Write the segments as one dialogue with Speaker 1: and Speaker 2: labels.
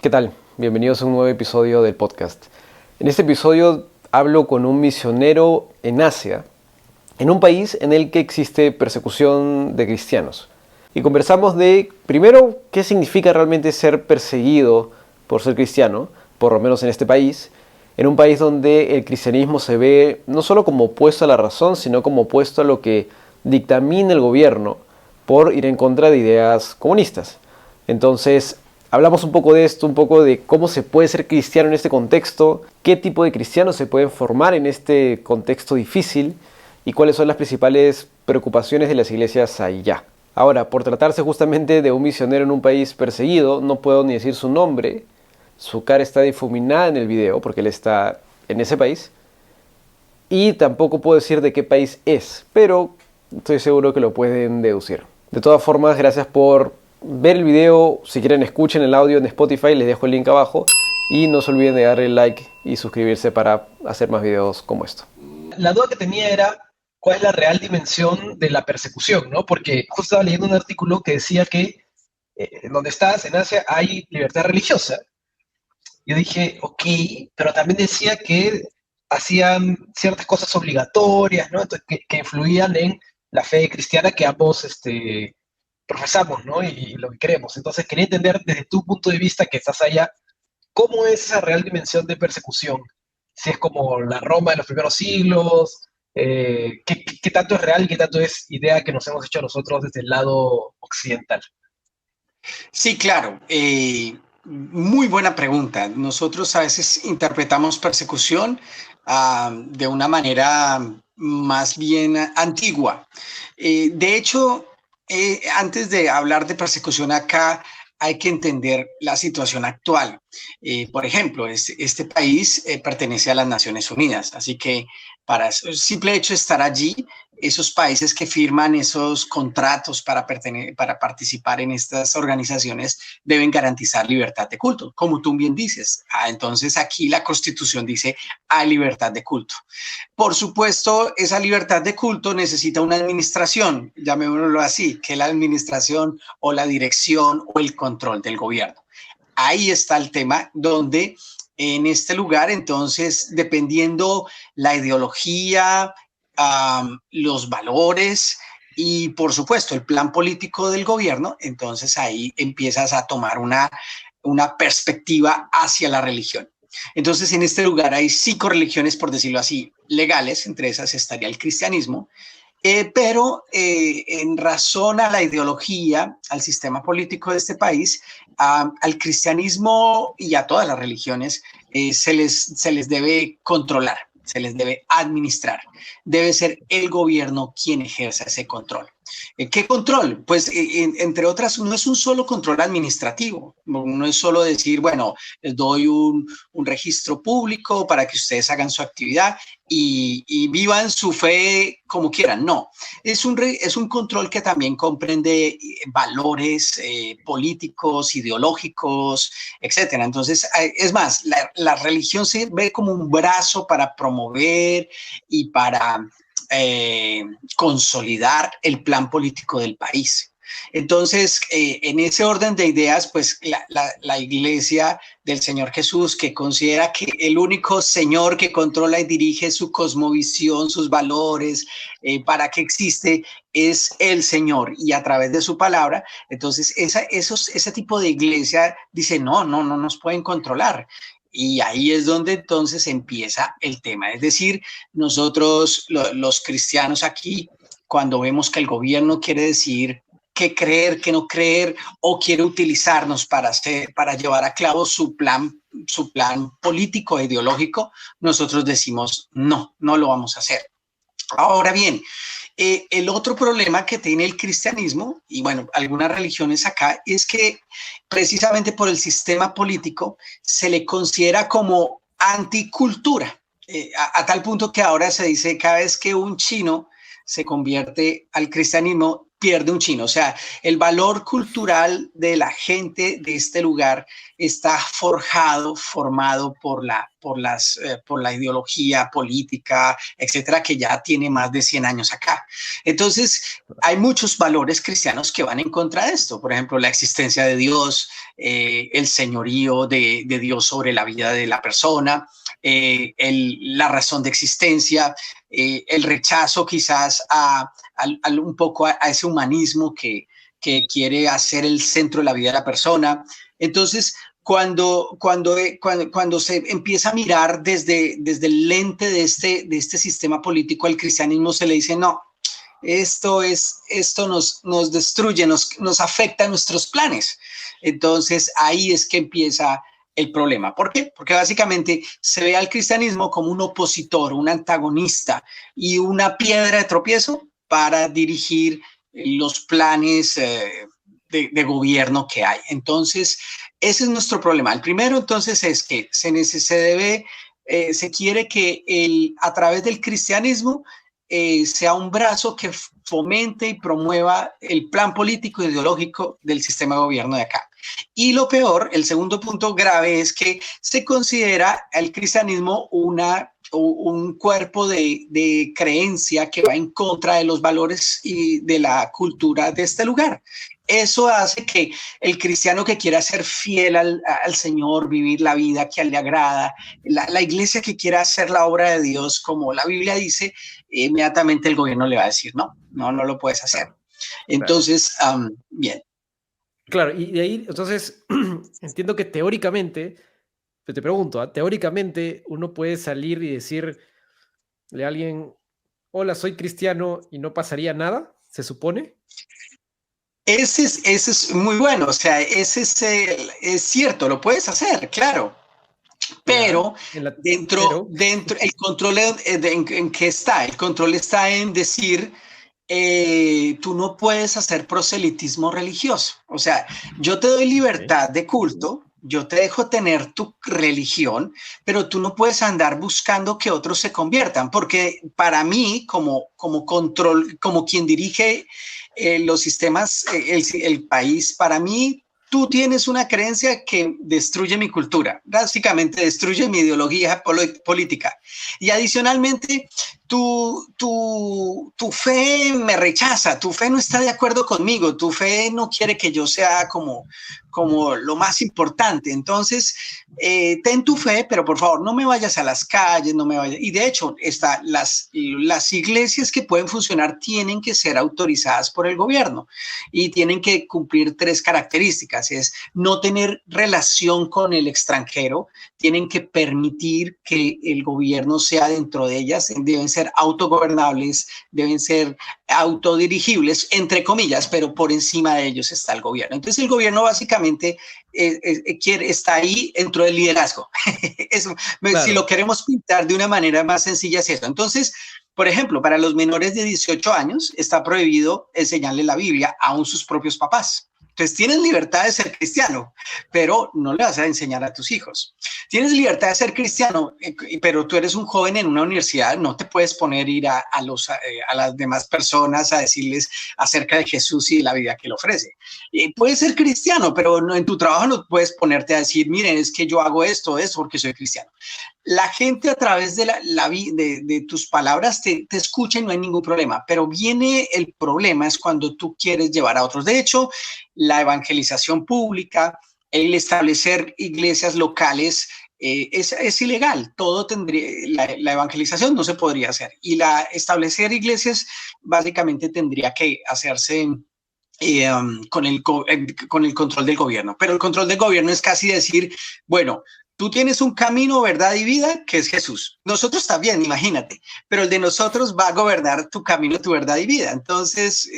Speaker 1: ¿Qué tal? Bienvenidos a un nuevo episodio del podcast. En este episodio hablo con un misionero en Asia, en un país en el que existe persecución de cristianos. Y conversamos de, primero, qué significa realmente ser perseguido por ser cristiano, por lo menos en este país, en un país donde el cristianismo se ve no solo como opuesto a la razón, sino como opuesto a lo que dictamina el gobierno por ir en contra de ideas comunistas. Entonces, hablamos un poco de esto, un poco de cómo se puede ser cristiano en este contexto, qué tipo de cristianos se pueden formar en este contexto difícil y cuáles son las principales preocupaciones de las iglesias allá. Ahora, por tratarse justamente de un misionero en un país perseguido, no puedo ni decir su nombre. Su cara está difuminada en el video porque él está en ese país. Y tampoco puedo decir de qué país es, pero estoy seguro que lo pueden deducir. De todas formas, gracias por ver el video. Si quieren, escuchen el audio en Spotify, les dejo el link abajo. Y no se olviden de darle like y suscribirse para hacer más videos como esto.
Speaker 2: La duda que tenía era cuál es la real dimensión de la persecución, ¿no? Porque justo estaba leyendo un artículo que decía que donde estás, en Asia, hay libertad religiosa. Yo dije, ok, pero también decía que hacían ciertas cosas obligatorias, ¿no? Entonces, que influían en la fe cristiana que ambos profesamos, ¿no? Y lo que creemos. Entonces, quería entender desde tu punto de vista que estás allá, ¿cómo es esa real dimensión de persecución? Si es como la Roma de los primeros siglos, ¿qué tanto es real y qué tanto es idea que nos hemos hecho nosotros desde el lado occidental?
Speaker 3: Sí, claro. Muy buena pregunta. Nosotros a veces interpretamos persecución de una manera más bien antigua. De hecho, antes de hablar de persecución acá, hay que entender la situación actual. Por ejemplo, este país pertenece a las Naciones Unidas, así que para el simple hecho de estar allí, esos países que firman esos contratos para participar en estas organizaciones deben garantizar libertad de culto, como tú bien dices. Entonces aquí la Constitución dice hay libertad de culto. Por supuesto, esa libertad de culto necesita una administración, llamémoslo así, que es la administración o la dirección o el control del gobierno. Ahí está el tema donde en este lugar, entonces, dependiendo la ideología, los valores y, por supuesto, el plan político del gobierno, entonces ahí empiezas a tomar una perspectiva hacia la religión. Entonces, en este lugar hay 5 religiones, por decirlo así, legales, entre esas estaría el cristianismo, pero en razón a la ideología, al sistema político de este país, al cristianismo y a todas las religiones se les debe controlar, se les debe administrar. Debe ser el gobierno quien ejerza ese control. ¿Qué control? Pues, entre otras, no es un solo control administrativo, no es solo decir, bueno, les doy un registro público para que ustedes hagan su actividad y vivan su fe como quieran. No, es un control que también comprende valores políticos, ideológicos, etcétera. Entonces, es más, la religión se ve como un brazo para promover y para consolidar el plan político del país. Entonces, en ese orden de ideas, pues la Iglesia del Señor Jesús, que considera que el único Señor que controla y dirige su cosmovisión, sus valores, para que existe, es el Señor y a través de su palabra, entonces ese tipo de iglesia dice, no nos pueden controlar. Y ahí es donde entonces empieza el tema. Es decir, nosotros los cristianos aquí, cuando vemos que el gobierno quiere decir qué creer, qué no creer, o quiere utilizarnos para llevar a cabo su plan político e ideológico, nosotros decimos no lo vamos a hacer. Ahora bien, el otro problema que tiene el cristianismo, y bueno, algunas religiones acá, es que precisamente por el sistema político se le considera como anticultura, a tal punto que ahora se dice cada vez que un chino se convierte al cristianismo, pierde un chino. O sea, el valor cultural de la gente de este lugar está formado por la ideología política, etcétera, que ya tiene más de 100 años acá. Entonces, hay muchos valores cristianos que van en contra de esto. Por ejemplo, la existencia de Dios, el señorío de Dios sobre la vida de la persona, la razón de existencia, el rechazo quizás un poco a ese humanismo que quiere hacer el centro de la vida de la persona. Entonces, cuando se empieza a mirar desde el lente de este sistema político al cristianismo, se le dice, no, esto nos destruye, nos afecta a nuestros planes. Entonces, ahí es que empieza el problema. ¿Por qué? Porque básicamente se ve al cristianismo como un opositor, un antagonista y una piedra de tropiezo para dirigir los planes de gobierno que hay. Entonces, ese es nuestro problema. El primero, entonces, es que se quiere que a través del cristianismo sea un brazo que fomente y promueva el plan político e ideológico del sistema de gobierno de acá. Y lo peor, el segundo punto grave, es que se considera el cristianismo un cuerpo de creencia que va en contra de los valores y de la cultura de este lugar. Eso hace que el cristiano que quiera ser fiel al Señor, vivir la vida que a él le agrada, la iglesia que quiera hacer la obra de Dios, como la Biblia dice, inmediatamente el gobierno le va a decir, no lo puedes hacer. Entonces, bien.
Speaker 1: Claro, y de ahí, entonces, entiendo que teóricamente, te pregunto, teóricamente uno puede salir y decirle a alguien, hola, soy cristiano y no pasaría nada, ¿se supone?
Speaker 3: Ese es muy bueno, o sea, es cierto, lo puedes hacer, claro. Pero dentro el control en qué está. El control está en decir, tú no puedes hacer proselitismo religioso. O sea, yo te doy libertad de culto, yo te dejo tener tu religión, pero tú no puedes andar buscando que otros se conviertan, porque para mí, como control, como quien dirige los sistemas, el país, para mí, tú tienes una creencia que destruye mi cultura, básicamente destruye mi ideología política. Y adicionalmente, tu fe me rechaza, tu fe no está de acuerdo conmigo, tu fe no quiere que yo sea como lo más importante. Entonces, ten tu fe, pero por favor no me vayas a las calles, no me vayas. Y de hecho, las iglesias que pueden funcionar tienen que ser autorizadas por el gobierno y tienen que cumplir 3 características. Es no tener relación con el extranjero, tienen que permitir que el gobierno sea dentro de ellas, deben ser autogobernables, deben ser autodirigibles, entre comillas, pero por encima de ellos está el gobierno. Entonces el gobierno básicamente está ahí dentro del liderazgo. Eso, claro. Si lo queremos pintar de una manera más sencilla es eso. Entonces, por ejemplo, para los menores de 18 años está prohibido enseñarle la Biblia aún sus propios papás. Entonces tienes libertad de ser cristiano, pero no le vas a enseñar a tus hijos. Tienes libertad de ser cristiano, pero tú eres un joven en una universidad, no te puedes poner a ir a las demás personas a decirles acerca de Jesús y de la vida que él ofrece. Puedes ser cristiano, pero no, en tu trabajo no puedes ponerte a decir, miren, es que yo hago esto porque soy cristiano. La gente a través de tus palabras te escucha y no hay ningún problema, pero viene el problema es cuando tú quieres llevar a otros. De hecho, la evangelización pública, el establecer iglesias locales es ilegal. Todo tendría, la evangelización no se podría hacer y establecer iglesias básicamente tendría que hacerse con el control del gobierno. Pero el control del gobierno es casi decir, bueno, tú tienes un camino, verdad y vida, que es Jesús. Nosotros también, imagínate, pero el de nosotros va a gobernar tu camino, tu verdad y vida. Entonces,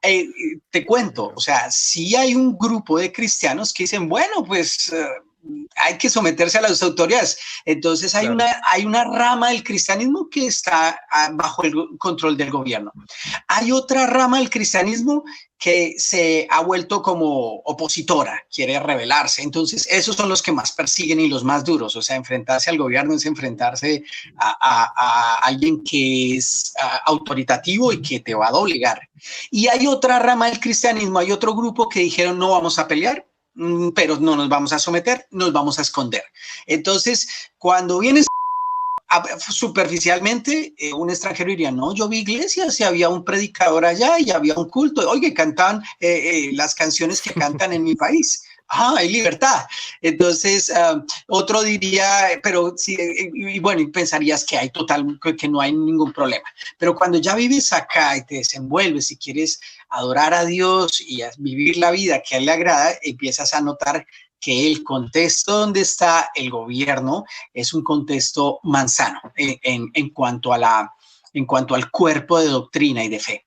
Speaker 3: te cuento, o sea, sí hay un grupo de cristianos que dicen, bueno, pues hay que someterse a las autoridades. Entonces
Speaker 1: Claro.
Speaker 3: hay una rama del cristianismo que está bajo el control del gobierno. Hay otra rama del cristianismo que se ha vuelto como opositora, quiere rebelarse. Entonces, esos son los que más persiguen y los más duros. O sea, enfrentarse al gobierno es enfrentarse a alguien que es autoritativo y que te va a doblegar. Y hay otra rama del cristianismo, hay otro grupo que dijeron no vamos a pelear, pero no nos vamos a someter, nos vamos a esconder. Entonces, cuando vienes superficialmente, un extranjero diría, no, yo vi iglesias y había un predicador allá y había un culto, oye, cantaban las canciones que cantan en mi país. Hay libertad. Entonces, otro diría, pero sí, y bueno, y pensarías que hay que no hay ningún problema. Pero cuando ya vives acá y te desenvuelves y quieres adorar a Dios y vivir la vida que a él le agrada, empiezas a notar que el contexto donde está el gobierno es un contexto manzano en cuanto al cuerpo de doctrina y de fe.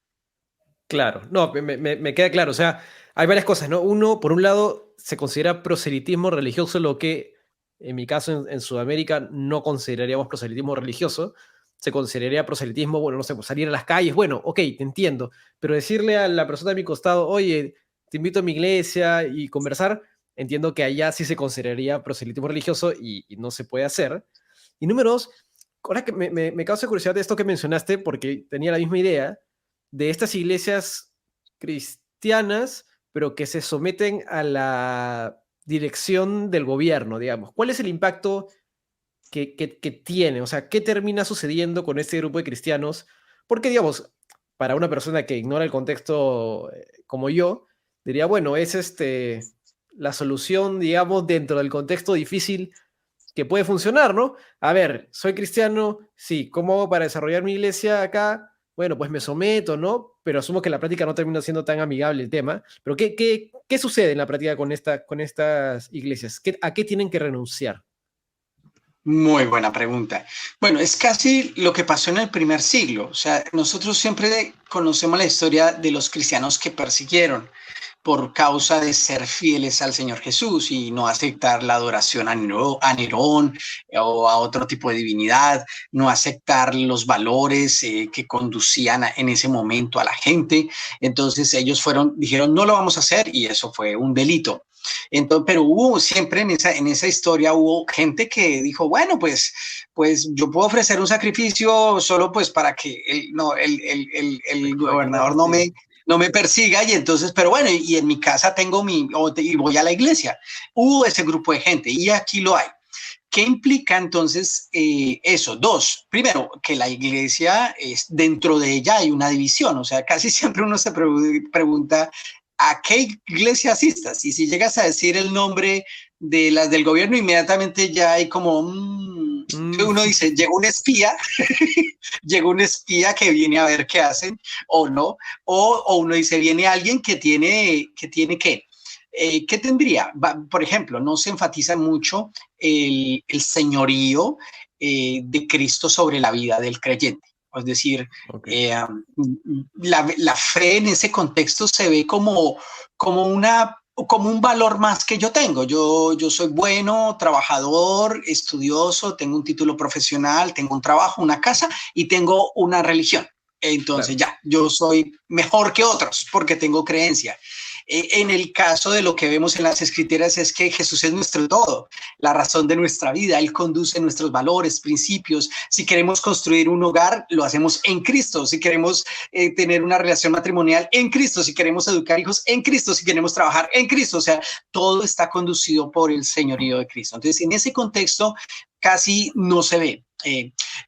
Speaker 1: Claro, no, me queda claro. O sea, hay varias cosas, ¿no? Uno, por un lado, se considera proselitismo religioso lo que, en mi caso, en Sudamérica, no consideraríamos proselitismo religioso. Se consideraría proselitismo, bueno, no sé, pues salir a las calles. Bueno, ok, te entiendo. Pero decirle a la persona de mi costado, oye, te invito a mi iglesia y conversar, entiendo que allá sí se consideraría proselitismo religioso y no se puede hacer. Y número dos, ahora que me causa curiosidad de esto que mencionaste, porque tenía la misma idea de estas iglesias cristianas, pero que se someten a la dirección del gobierno, digamos. ¿Cuál es el impacto que tiene? O sea, ¿qué termina sucediendo con este grupo de cristianos? Porque, digamos, para una persona que ignora el contexto como yo, diría, bueno, es la solución, digamos, dentro del contexto difícil que puede funcionar, ¿no? A ver, soy cristiano, sí, ¿cómo hago para desarrollar mi iglesia acá? Bueno, pues me someto, ¿no? Pero asumo que en la práctica no termina siendo tan amigable el tema. Pero ¿qué sucede en la práctica con estas iglesias? ¿A qué tienen que renunciar?
Speaker 3: Muy buena pregunta. Bueno, es casi lo que pasó en el primer siglo. O sea, nosotros siempre conocemos la historia de los cristianos que persiguieron por causa de ser fieles al Señor Jesús y no aceptar la adoración a Nerón o a otro tipo de divinidad, no aceptar los valores que conducían en ese momento a la gente. Entonces ellos dijeron, no lo vamos a hacer y eso fue un delito. Entonces, pero hubo siempre en esa historia hubo gente que dijo, bueno, pues yo puedo ofrecer un sacrificio solo pues para que el gobernador no me persiga y entonces, pero bueno, y en mi casa tengo y voy a la iglesia. Hubo ese grupo de gente y aquí lo hay. ¿Qué implica entonces eso? Dos, primero, que la iglesia, dentro de ella hay una división, o sea, casi siempre uno se pregunta a qué iglesia asistas y si llegas a decir el nombre de las del gobierno, inmediatamente ya hay como, uno dice, llegó un espía, llegó un espía que viene a ver qué hacen o no, o uno dice, viene alguien que tiene ¿qué? ¿Qué tendría? Por ejemplo, no se enfatiza mucho el señorío de Cristo sobre la vida del creyente. Es decir,
Speaker 1: Okay.
Speaker 3: la fe en ese contexto se ve como un valor más que yo tengo. Yo soy bueno, trabajador, estudioso, tengo un título profesional, tengo un trabajo, una casa y tengo una religión. Entonces
Speaker 1: Claro.
Speaker 3: ya, yo soy mejor que otros porque tengo creencia. En el caso de lo que vemos en las escrituras es que Jesús es nuestro todo, la razón de nuestra vida. Él conduce nuestros valores, principios. Si queremos construir un hogar, lo hacemos en Cristo. Si queremos tener una relación matrimonial, en Cristo. Si queremos educar hijos, en Cristo. Si queremos trabajar, en Cristo. O sea, todo está conducido por el señorío de Cristo. Entonces, en ese contexto, casi no se ve.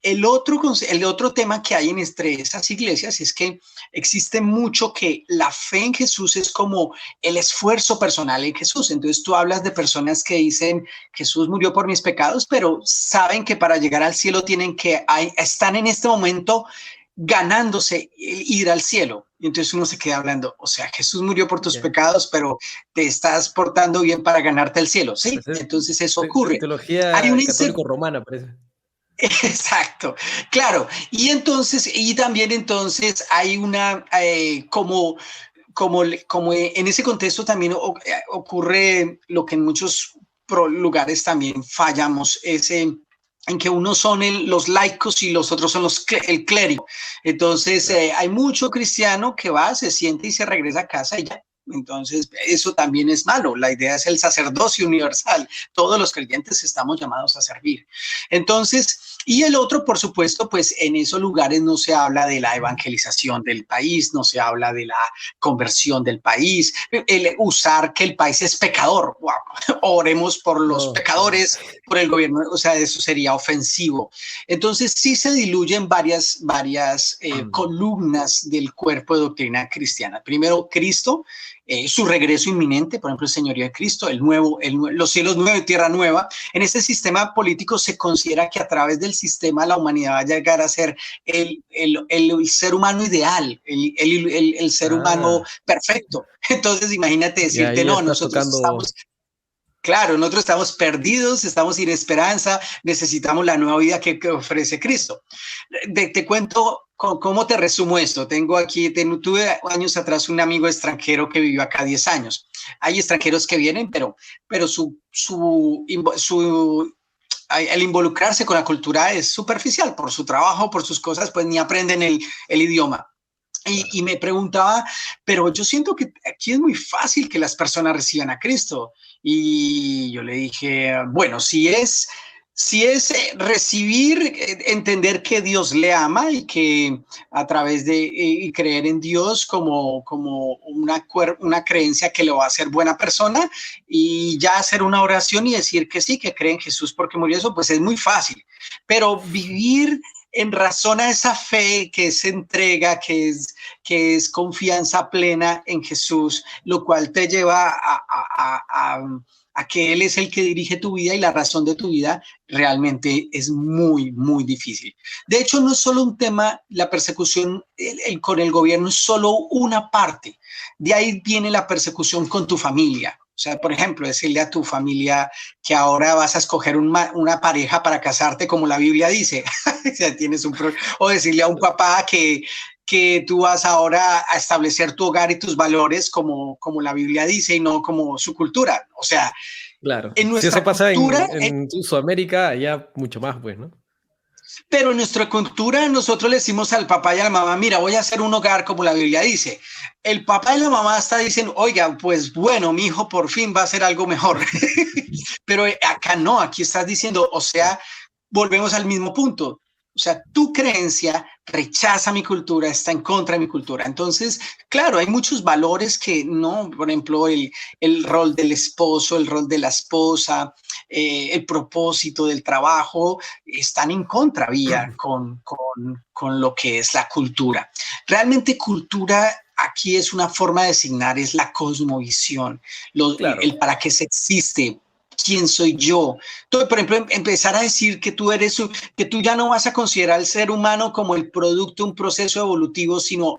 Speaker 3: El otro tema que hay entre esas iglesias es que existe mucho que la fe en Jesús es como el esfuerzo personal en Jesús. Entonces tú hablas de personas que dicen Jesús murió por mis pecados, pero saben que para llegar al cielo están en este momento ganándose ir al cielo. Y entonces uno se queda hablando, o sea, Jesús murió por tus
Speaker 1: Yeah.
Speaker 3: pecados, pero te estás portando bien para ganarte el cielo. Sí,
Speaker 1: Pues es
Speaker 3: entonces eso ocurre. Hay
Speaker 1: teología
Speaker 3: una
Speaker 1: católico-romana, parece.
Speaker 3: Exacto, claro. Y también entonces hay una, como en ese contexto también ocurre lo que en muchos lugares también fallamos en que unos son los laicos y los otros son el clérigo. Entonces, hay mucho cristiano que va, se siente y se regresa a casa y ya. Entonces, eso también es malo. La idea es el sacerdocio universal. Todos los creyentes estamos llamados a servir. Entonces, y el otro, por supuesto, pues en esos lugares no se habla de la evangelización del país, no se habla de la conversión del país, el usar que el país es pecador. Wow. Oremos por los pecadores, por el gobierno, o sea, eso sería ofensivo. Entonces, sí se diluyen varias columnas del cuerpo de doctrina cristiana. Primero, Cristo, su regreso inminente, por ejemplo, el señorío de Cristo, los cielos nuevos y tierra nueva. En este sistema político se considera que a través del sistema la humanidad va a llegar a ser el ser humano ideal, el ser humano perfecto. Entonces, imagínate decirte, no, nosotros estamos... Claro, nosotros estamos perdidos, estamos sin esperanza, necesitamos la nueva vida que ofrece Cristo. Te cuento cómo te resumo esto. Tuve años atrás un amigo extranjero que vivió acá 10 años. Hay extranjeros que vienen, pero el involucrarse con la cultura es superficial. Por su trabajo, por sus cosas, pues ni aprenden el idioma. Y me preguntaba, pero yo siento que aquí es muy fácil que las personas reciban a Cristo. Y yo le dije, bueno, si es recibir, entender que Dios le ama y que a través de y creer en Dios como una creencia que lo va a hacer buena persona, y ya hacer una oración y decir que sí, que cree en Jesús porque murió, eso pues es muy fácil. Pero vivir en razón a esa fe que es entrega, que es confianza plena en Jesús, lo cual te lleva a que Él es el que dirige tu vida y la razón de tu vida, realmente es muy, muy difícil. De hecho, no es solo un tema, la persecución con el gobierno es solo una parte. De ahí viene la persecución con tu familia. O sea, por ejemplo, decirle a tu familia que ahora vas a escoger una pareja para casarte como la Biblia dice. O sea, o decirle a un papá que tú vas ahora a establecer tu hogar y tus valores como la Biblia dice y no como su cultura. O sea,
Speaker 1: claro.
Speaker 3: En nuestra
Speaker 1: si eso pasa
Speaker 3: cultura,
Speaker 1: en Sudamérica, allá mucho más, pues, ¿no?
Speaker 3: Pero en nuestra cultura nosotros le decimos al papá y a la mamá, mira, voy a hacer un hogar como la Biblia dice. El papá y la mamá está diciendo, oiga, pues bueno, mi hijo por fin va a hacer algo mejor. Pero acá no, aquí estás diciendo, o sea, volvemos al mismo punto. O sea, tu creencia rechaza mi cultura, está en contra de mi cultura. Entonces, claro, hay muchos valores que no, por ejemplo, el rol del esposo, el rol de la esposa, el propósito del trabajo, están en contravía con lo que es la cultura. Realmente cultura aquí es una forma de designar, es la cosmovisión, claro. El para qué se existe. ¿Quién soy yo? Entonces, por ejemplo, empezar a decir que tú ya no vas a considerar al ser humano como el producto de un proceso evolutivo, sino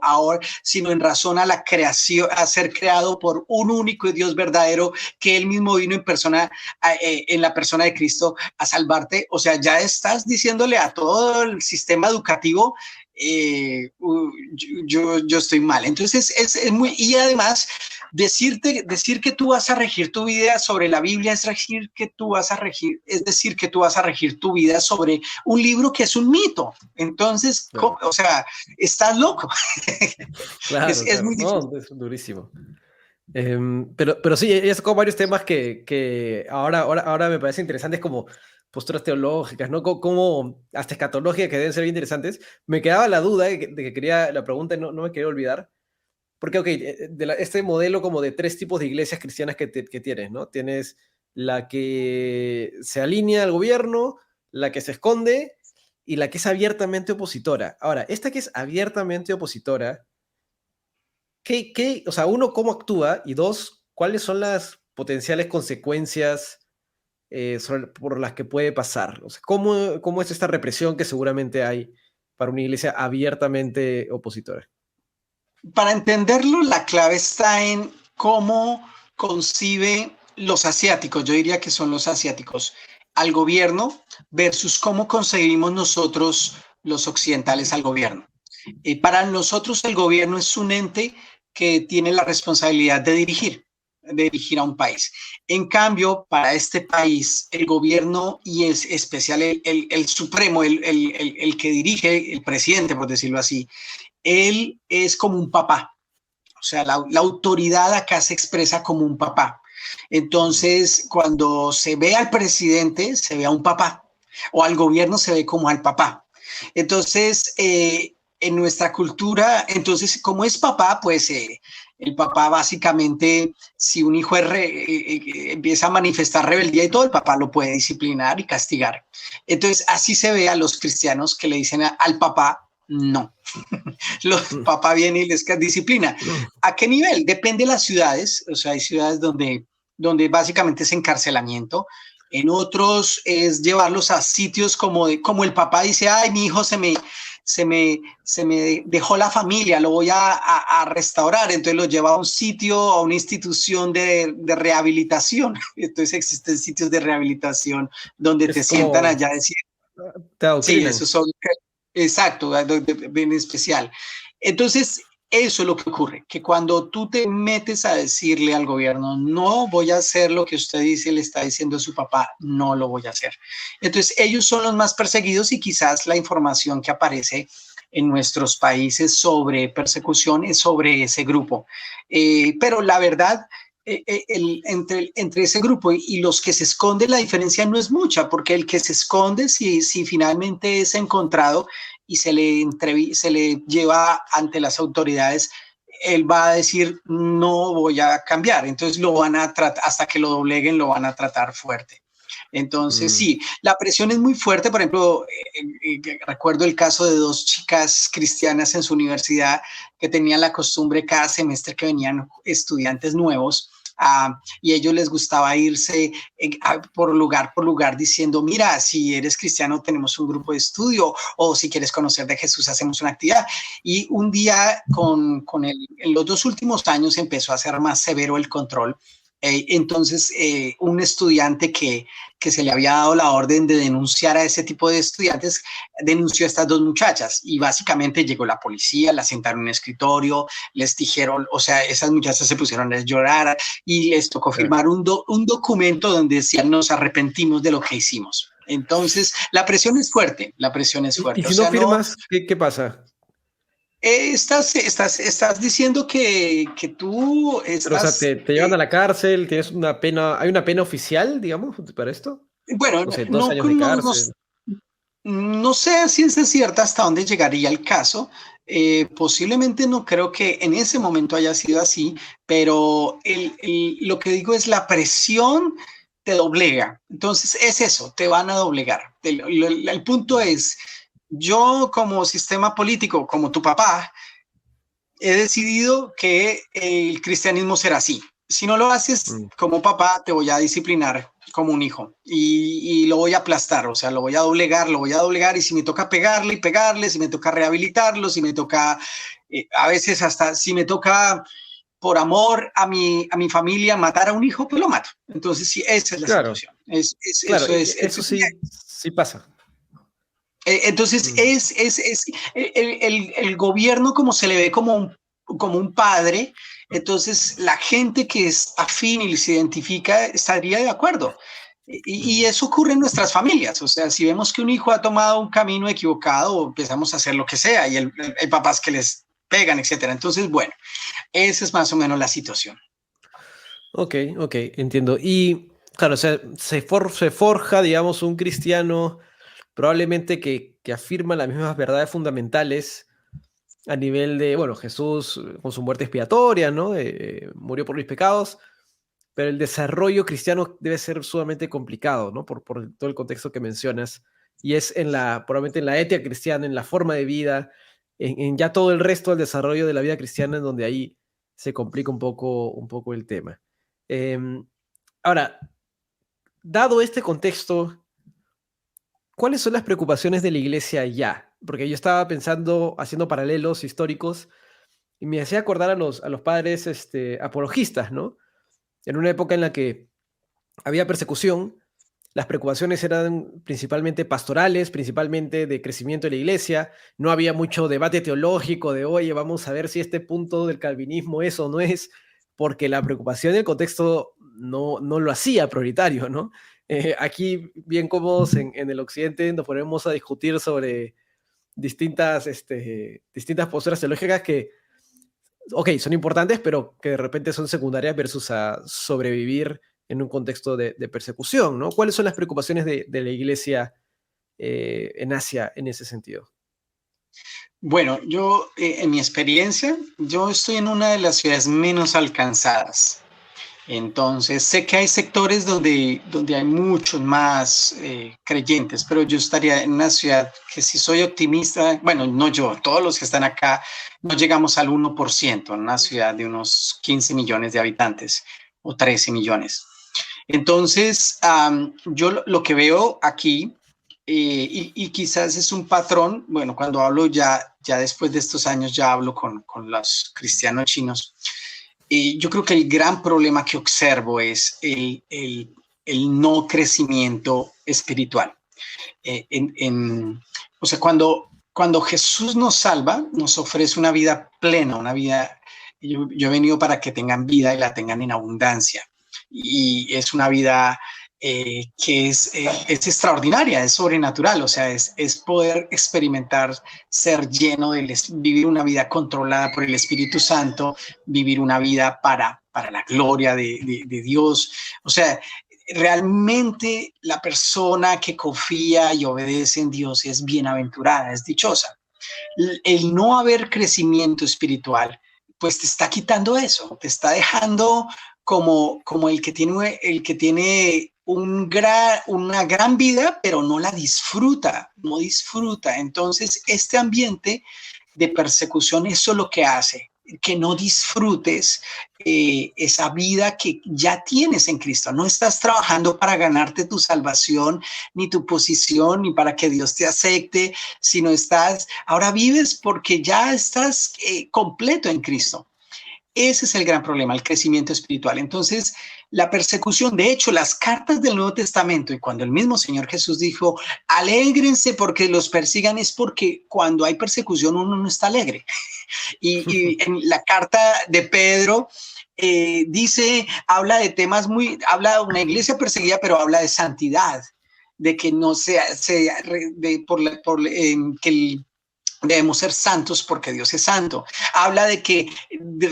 Speaker 3: en razón a la creación, a ser creado por un único Dios verdadero, que Él mismo vino en persona, en la persona de Cristo, a salvarte. O sea, ya estás diciéndole a todo el sistema educativo, yo estoy mal. Entonces es muy, y además decir que tú vas a regir tu vida sobre la Biblia es decir que tú vas a regir tu vida sobre un libro que es un mito. Entonces, claro. O sea, estás loco.
Speaker 1: Claro,
Speaker 3: es muy difícil.
Speaker 1: No, es durísimo. Pero sí, he sacado varios temas que ahora me parece interesantes, como posturas teológicas, ¿no? Como hasta escatológicas, que deben ser bien interesantes. Me quedaba la duda de que quería la pregunta y no me quería olvidar. Porque, este modelo como de 3 tipos de iglesias cristianas que tienes, ¿no? Tienes la que se alinea al gobierno, la que se esconde y la que es abiertamente opositora. Ahora, esta que es abiertamente opositora, o sea, uno, ¿cómo actúa? Y 2, ¿cuáles son las potenciales consecuencias por las que puede pasar? O sea, ¿cómo es esta represión que seguramente hay para una iglesia abiertamente opositora?
Speaker 3: Para entenderlo, la clave está en cómo concibe los asiáticos, yo diría que son los asiáticos, al gobierno versus cómo concebimos nosotros los occidentales al gobierno. Para nosotros el gobierno es un ente que tiene la responsabilidad de dirigir. de dirigir a un país. En cambio, para este país, el gobierno y es especial el supremo, el que dirige, el presidente, por decirlo así, él es como un papá. O sea, la autoridad acá se expresa como un papá. Entonces, cuando se ve al presidente, se ve a un papá, o al gobierno se ve como al papá. Entonces, en nuestra cultura, entonces, como es papá, pues el papá básicamente, si un hijo empieza a manifestar rebeldía y todo, el papá lo puede disciplinar y castigar. Entonces, así se ve a los cristianos que le dicen al papá, no. Los papá viene y les disciplina. ¿A qué nivel? Depende de las ciudades. O sea, hay ciudades donde básicamente es encarcelamiento. En otros es llevarlos a sitios como el papá dice, ay, mi hijo se me dejó la familia, lo voy a restaurar. Entonces lo lleva a un sitio, a una institución de rehabilitación. Entonces existen sitios de rehabilitación donde te sientan allá a decir, sí, esos son... Exacto, bien especial. Entonces, eso es lo que ocurre, que cuando tú te metes a decirle al gobierno, no voy a hacer lo que usted dice, le está diciendo a su papá, no lo voy a hacer. Entonces, ellos son los más perseguidos y quizás la información que aparece en nuestros países sobre persecución es sobre ese grupo. Pero la verdad... entre ese grupo y los que se esconden, la diferencia no es mucha, porque el que se esconde, si finalmente es encontrado y se le lleva ante las autoridades, él va a decir, no voy a cambiar. Entonces lo van a tratar, hasta que lo dobleguen, lo van a tratar fuerte. Entonces, sí, la presión es muy fuerte. Por ejemplo, recuerdo el caso de dos chicas cristianas en su universidad que tenían la costumbre cada semestre que venían estudiantes nuevos y a ellos les gustaba irse por lugar diciendo, mira, si eres cristiano tenemos un grupo de estudio, o si quieres conocer de Jesús hacemos una actividad. Y un día en los 2 últimos años empezó a ser más severo el control. Entonces, un estudiante que se le había dado la orden de denunciar a ese tipo de estudiantes, denunció a estas 2 muchachas y básicamente llegó la policía, las sentaron en un escritorio, les dijeron, o sea, esas muchachas se pusieron a llorar y les tocó firmar un documento donde decían nos arrepentimos de lo que hicimos. Entonces, la presión es fuerte, la presión es fuerte.
Speaker 1: ¿Y si no firmas, qué pasa?
Speaker 3: Estás diciendo que tú estás...
Speaker 1: Pero, o sea, te llevan a la cárcel, tienes una pena, ¿hay una pena oficial, digamos, para esto?
Speaker 3: Bueno,
Speaker 1: No sé, 2 años de cárcel.
Speaker 3: No sé a ciencia cierta hasta dónde llegaría el caso. Posiblemente no creo que en ese momento haya sido así, pero lo que digo es la presión te doblega. Entonces es eso, te van a doblegar. El punto es, yo como sistema político, como tu papá, he decidido que el cristianismo será así. Si no lo haces como papá, te voy a disciplinar como un hijo y lo voy a aplastar, o sea, lo voy a doblegar y si me toca pegarle y pegarle, si me toca rehabilitarlo, si me toca, a veces hasta si me toca por amor a mi familia matar a un hijo, pues lo mato. Entonces, sí, esa es la situación.
Speaker 1: Eso sí pasa.
Speaker 3: Entonces, el gobierno como se le ve como un padre, entonces la gente que es afín y se identifica estaría de acuerdo. Y eso ocurre en nuestras familias. O sea, si vemos que un hijo ha tomado un camino equivocado, empezamos a hacer lo que sea y hay papás que les pegan, etcétera. Entonces, bueno, esa es más o menos la situación.
Speaker 1: Ok, entiendo. Y claro, o sea, se forja, digamos, un cristiano probablemente que afirma las mismas verdades fundamentales a nivel de, bueno, Jesús con su muerte expiatoria, ¿no? Murió por mis pecados, pero el desarrollo cristiano debe ser sumamente complicado, ¿no? Por todo el contexto que mencionas. Y es probablemente en la ética cristiana, en la forma de vida, en ya todo el resto del desarrollo de la vida cristiana, en donde ahí se complica un poco el tema. Ahora, dado este contexto, ¿cuáles son las preocupaciones de la iglesia ya? Porque yo estaba pensando, haciendo paralelos históricos, y me hacía acordar a los padres apologistas, ¿no? En una época en la que había persecución, las preocupaciones eran principalmente pastorales, principalmente de crecimiento de la iglesia, no había mucho debate teológico de, oye, vamos a ver si este punto del calvinismo es o no es, porque la preocupación del contexto no lo hacía prioritario, ¿no? Aquí, bien cómodos en el occidente, nos ponemos a discutir sobre distintas posturas teológicas que, ok, son importantes, pero que de repente son secundarias versus a sobrevivir en un contexto de persecución, ¿no? ¿Cuáles son las preocupaciones de la iglesia en Asia en ese sentido?
Speaker 3: Bueno, yo, en mi experiencia, yo estoy en una de las ciudades menos alcanzadas. Entonces, sé que hay sectores donde hay muchos más creyentes, pero yo estaría en una ciudad que, si soy optimista, bueno, no yo, todos los que están acá, no llegamos al 1%, en una ciudad de unos 15 millones de habitantes o 13 millones. Entonces, yo lo que veo aquí, y quizás es un patrón, bueno, cuando hablo ya después de estos años, ya hablo con los cristianos chinos. Yo creo que el gran problema que observo es el no crecimiento espiritual. O sea, cuando Jesús nos salva, nos ofrece una vida plena, una vida. Yo he venido para que tengan vida y la tengan en abundancia. Y es una vida que es extraordinaria, es sobrenatural, o sea, es poder experimentar, ser lleno, vivir una vida controlada por el Espíritu Santo, vivir una vida para la gloria de Dios. O sea, realmente la persona que confía y obedece en Dios es bienaventurada, es dichosa. El no haber crecimiento espiritual, pues te está quitando eso, te está dejando como el que tiene una gran vida, pero no la disfruta, no disfruta. Entonces, este ambiente de persecución, eso es lo que hace, que no disfrutes esa vida que ya tienes en Cristo. No estás trabajando para ganarte tu salvación, ni tu posición, ni para que Dios te acepte, sino ahora vives porque ya estás completo en Cristo. Ese es el gran problema, el crecimiento espiritual. Entonces, la persecución, de hecho, las cartas del Nuevo Testamento, y cuando el mismo Señor Jesús dijo, alégrense porque los persigan, es porque cuando hay persecución uno no está alegre. Y en la carta de Pedro habla de temas habla de una iglesia perseguida, pero habla de santidad, de que no que debemos ser santos porque Dios es santo. Habla de que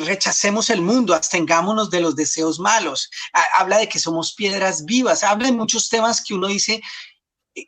Speaker 3: rechacemos el mundo, abstengámonos de los deseos malos. Habla de que somos piedras vivas. Habla de muchos temas que uno dice,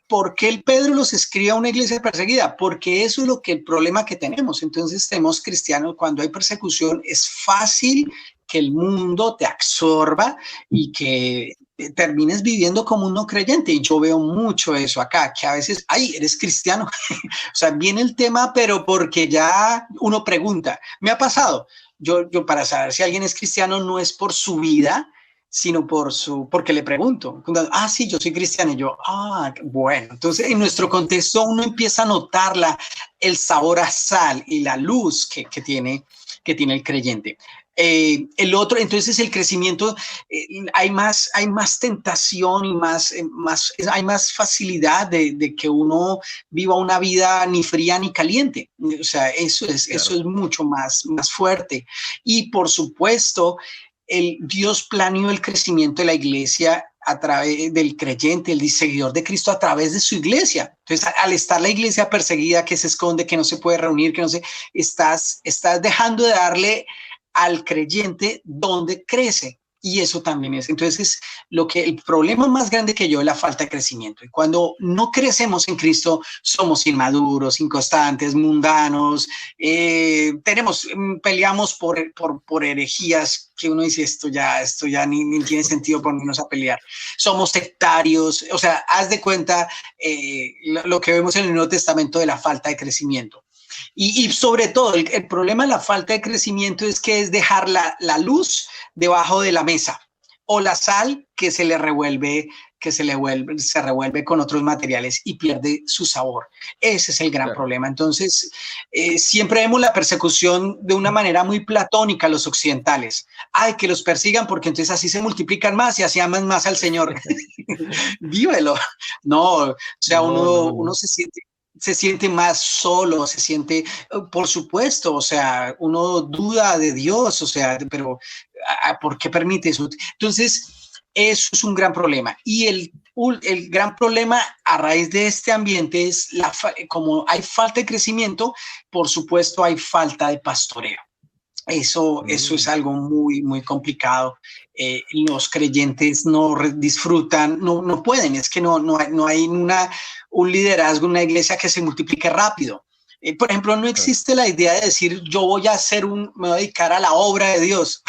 Speaker 3: ¿por qué el Pedro los escribe a una iglesia perseguida? Porque eso es el problema que tenemos. Entonces tenemos cristianos, cuando hay persecución es fácil que el mundo te absorba y que termines viviendo como un no creyente. Y yo veo mucho eso acá, que a veces, ay, eres cristiano. O sea, viene el tema, pero porque ya uno pregunta. Me ha pasado. Yo para saber si alguien es cristiano no es por su vida, sino porque le pregunto. Sí, yo soy cristiano. Y yo, bueno. Entonces, en nuestro contexto uno empieza a notar el sabor a sal y la luz que tiene el creyente. El otro, entonces el crecimiento, hay más tentación y hay más facilidad de que uno viva una vida ni fría ni caliente. O sea, eso es mucho más fuerte. Y por supuesto, Dios planeó el crecimiento de la iglesia a través del creyente, el seguidor de Cristo, a través de su iglesia. Entonces, al estar la iglesia perseguida, que se esconde, que no se puede reunir, estás dejando de darle al creyente donde crece. Y eso también es. Entonces, el problema más grande que yo es la falta de crecimiento. Y cuando no crecemos en Cristo, somos inmaduros, inconstantes, mundanos. Peleamos por herejías que uno dice, esto ya ni tiene sentido ponernos a pelear. Somos sectarios. O sea, haz de cuenta lo que vemos en el Nuevo Testamento de la falta de crecimiento. Y sobre todo, el problema de la falta de crecimiento es dejar la luz debajo de la mesa, o la sal que se revuelve con otros materiales y pierde su sabor. Ese es el gran problema. Entonces, siempre vemos la persecución de una manera muy platónica los occidentales. Que los persigan porque entonces así se multiplican más y así aman más al Señor. Vívelo. No, o sea, uno se siente más solo, por supuesto, o sea, uno duda de Dios, o sea, pero ¿por qué permite eso? Entonces, eso es un gran problema. Y el gran problema a raíz de este ambiente es, como hay falta de crecimiento, por supuesto hay falta de pastoreo. Eso es algo muy, muy complicado. Los creyentes no disfrutan, no pueden, es que no hay un liderazgo, una iglesia que se multiplique rápido. Por ejemplo, no existe la idea de decir yo me voy a dedicar a la obra de Dios.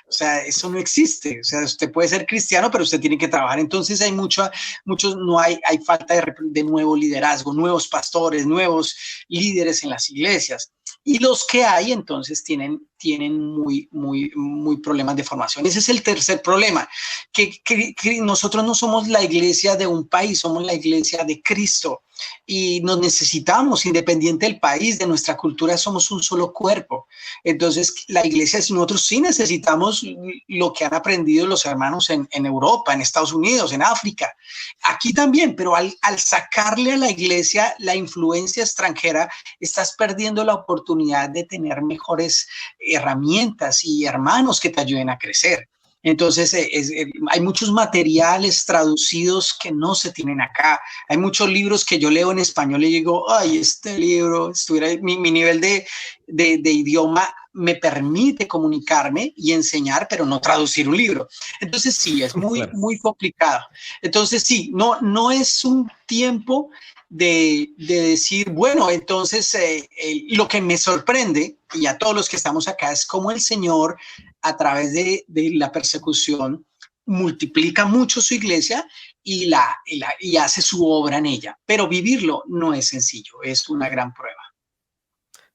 Speaker 3: O sea, eso no existe. O sea, usted puede ser cristiano, pero usted tiene que trabajar. Entonces hay falta de nuevo liderazgo, nuevos pastores, nuevos líderes en las iglesias. Y los que hay, entonces, tienen muy problemas de formación. Ese es el tercer problema, que nosotros no somos la iglesia de un país, somos la iglesia de Cristo. Y nos necesitamos, independiente del país, de nuestra cultura, somos un solo cuerpo. Entonces, la iglesia, nosotros sí necesitamos lo que han aprendido los hermanos en Europa, en Estados Unidos, en África, aquí también, pero al sacarle a la iglesia la influencia extranjera, estás perdiendo la oportunidad de tener mejores herramientas y hermanos que te ayuden a crecer. Entonces, hay muchos materiales traducidos que no se tienen acá. Hay muchos libros que yo leo en español y digo, ay, este libro, mi nivel de idioma me permite comunicarme y enseñar, pero no traducir un libro. Entonces, sí, es muy, claro, muy complicado. Entonces, sí, no es un tiempo de decir, bueno, entonces lo que me sorprende, y a todos los que estamos acá, es cómo el Señor, a través de la persecución, multiplica mucho su iglesia y hace su obra en ella. Pero vivirlo no es sencillo, es una gran prueba.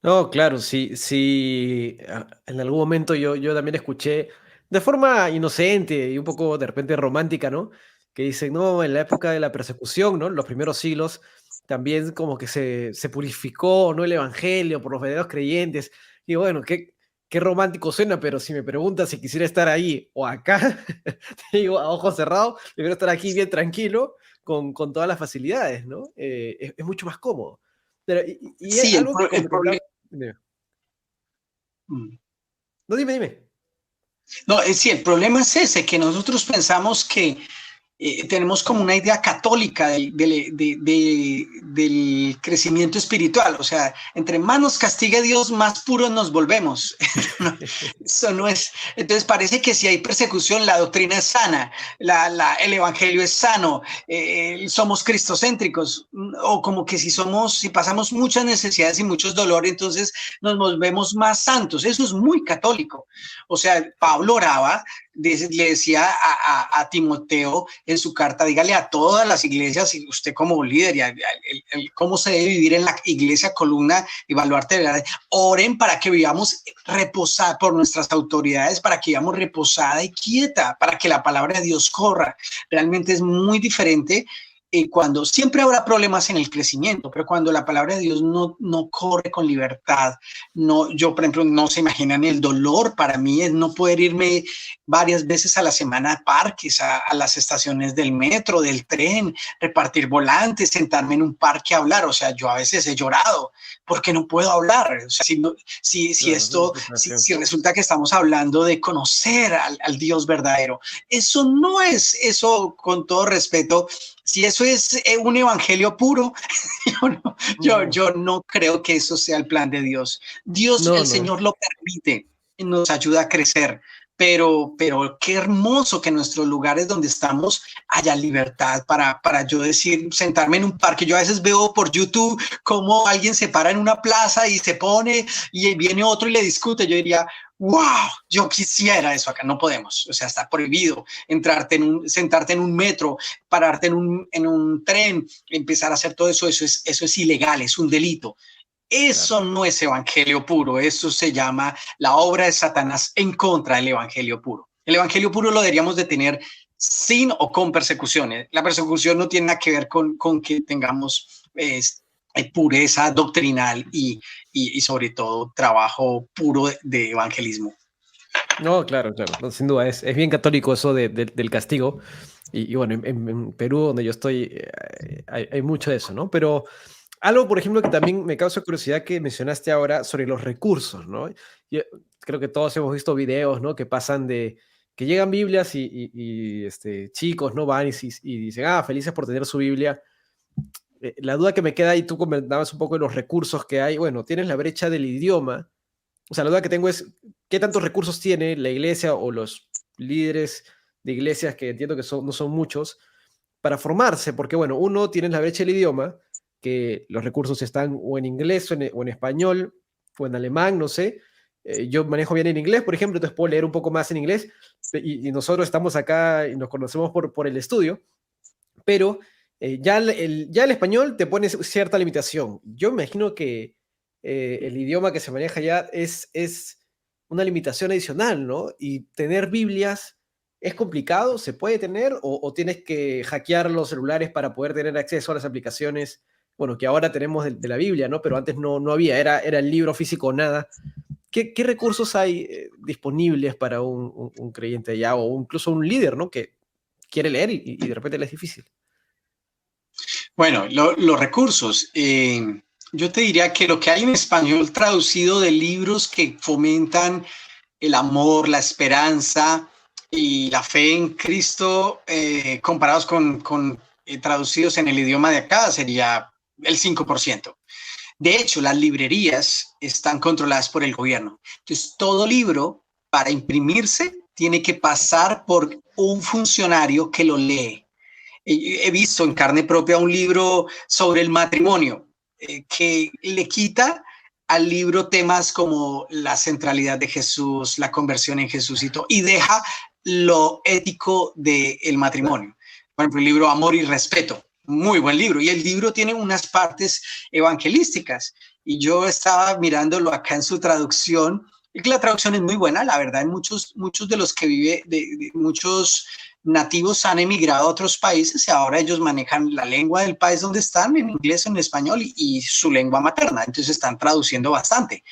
Speaker 1: No, claro, sí, en algún momento yo también escuché de forma inocente y un poco de repente romántica, ¿no? Que dicen, no, en la época de la persecución, ¿no? Los primeros siglos, también como que se purificó, ¿no? El evangelio por los verdaderos creyentes. Y bueno, qué romántico suena, pero si me preguntas si quisiera estar ahí o acá, te digo, a ojos cerrados, prefiero estar aquí bien tranquilo, con todas las facilidades, ¿no? Es mucho más cómodo. Pero, y
Speaker 3: Sí,
Speaker 1: algo que
Speaker 3: el problema.
Speaker 1: Dime. No, dime.
Speaker 3: No, sí, el problema es ese, que nosotros pensamos que tenemos como una idea católica del crecimiento espiritual. O sea, entre más nos castiga Dios, más puros nos volvemos. Eso no es. Entonces parece que si hay persecución, la doctrina es sana, el evangelio es sano, somos cristocéntricos, o como que si pasamos muchas necesidades y muchos dolores, entonces nos volvemos más santos. Eso es muy católico. O sea, Pablo oraba, le decía a Timoteo en su carta, dígale a todas las iglesias, y usted como líder, cómo se debe vivir en la iglesia, columna y baluarte, oren para que vivamos reposada por nuestras autoridades, para que vivamos reposada y quieta, para que la palabra de Dios corra. Realmente es muy diferente. Cuando siempre habrá problemas en el crecimiento, pero cuando la palabra de Dios no corre con libertad, yo, por ejemplo, no se imaginan el dolor para mí es no poder irme varias veces a la semana a parques, a las estaciones del metro, del tren, repartir volantes, sentarme en un parque a hablar. O sea, yo a veces he llorado porque no puedo hablar. O sea, si resulta que estamos hablando de conocer al Dios verdadero, eso no es, eso con todo respeto, si eso es un evangelio puro, yo no creo que eso sea el plan de Dios. El Señor lo permite, nos ayuda a crecer, pero qué hermoso que en nuestros lugares donde estamos haya libertad para yo decir, sentarme en un parque. Yo a veces veo por YouTube cómo alguien se para en una plaza y se pone y viene otro y le discute. Yo diría, wow, yo quisiera eso acá. No podemos, o sea, está prohibido sentarte en un metro, pararte en un tren, empezar a hacer todo eso. Eso es ilegal, es un delito. Eso claro, no es evangelio puro, eso se llama la obra de Satanás en contra del evangelio puro. El evangelio puro lo deberíamos de tener sin o con persecuciones. La persecución no tiene nada que ver con que tengamos pureza doctrinal y sobre todo trabajo puro de evangelismo.
Speaker 1: No, claro, no, sin duda, es bien católico eso del castigo. Y bueno, en Perú, donde yo estoy, hay mucho de eso, ¿no? Pero algo, por ejemplo, que también me causa curiosidad que mencionaste ahora sobre los recursos, ¿no? creo que todos hemos visto videos, ¿no? Que pasan de que llegan Biblias chicos, ¿no? Van y dicen, felices por tener su Biblia. La duda que me queda, y tú comentabas un poco de los recursos que hay, bueno, tienes la brecha del idioma. O sea, la duda que tengo es, ¿qué tantos recursos tiene la iglesia o los líderes de iglesias, que entiendo que no son muchos, para formarse? Porque, bueno, uno tiene la brecha del idioma, que los recursos están o en inglés o en español o en alemán, no sé. Yo manejo bien en inglés, por ejemplo, entonces puedo leer un poco más en inglés, y nosotros estamos acá y nos conocemos por el estudio, pero ya el español te pone cierta limitación. Yo me imagino que el idioma que se maneja ya es una limitación adicional, ¿no? Y tener Biblias es complicado, ¿se puede tener? ¿O tienes que hackear los celulares para poder tener acceso a las aplicaciones? Bueno, que ahora tenemos de la Biblia, ¿no? Pero antes no había, era el libro físico o nada. ¿Qué recursos hay disponibles para un creyente allá, o incluso un líder, ¿no? Que quiere leer y de repente le es difícil?
Speaker 3: Bueno, los recursos. Yo te diría que lo que hay en español traducido de libros que fomentan el amor, la esperanza y la fe en Cristo, comparados con traducidos en el idioma de acá, sería el 5%. De hecho, las librerías están controladas por el gobierno. Entonces, todo libro, para imprimirse, tiene que pasar por un funcionario que lo lee. He visto en carne propia un libro sobre el matrimonio que le quita al libro temas como la centralidad de Jesús, la conversión en Jesús y deja lo ético del matrimonio. Por ejemplo, el libro Amor y Respeto, muy buen libro, y el libro tiene unas partes evangelísticas, y yo estaba mirándolo acá en su traducción, y que la traducción es muy buena, la verdad. Muchos de los que muchos nativos han emigrado a otros países y ahora ellos manejan la lengua del país donde están, en inglés o en español, y su lengua materna, entonces están traduciendo bastante.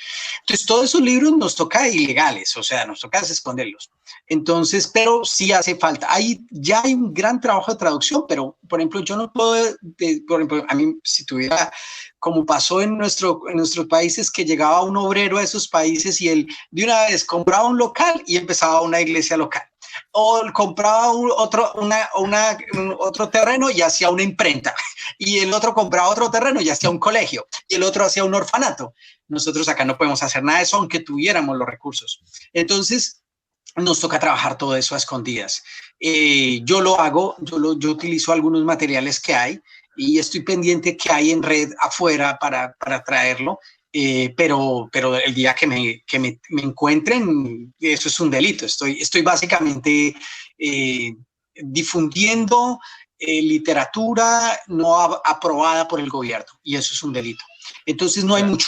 Speaker 3: Entonces, todos esos libros nos toca ilegales, o sea, nos toca esconderlos. Entonces, pero sí hace falta. Ya hay un gran trabajo de traducción, pero, por ejemplo, yo no puedo, por ejemplo, a mí, si tuviera, como pasó en nuestros países, que llegaba un obrero a esos países y él de una vez compraba un local y empezaba una iglesia local, o compraba otro terreno y hacía una imprenta, y el otro compraba otro terreno y hacía un colegio, y el otro hacía un orfanato. Nosotros acá no podemos hacer nada de eso, aunque tuviéramos los recursos. Entonces, nos toca trabajar todo eso a escondidas. Yo lo hago, yo utilizo algunos materiales que hay, y estoy pendiente que hay en red afuera para traerlo. Pero el día que me encuentren, eso es un delito. Estoy básicamente difundiendo literatura no aprobada por el gobierno, y eso es un delito. Entonces no hay mucho.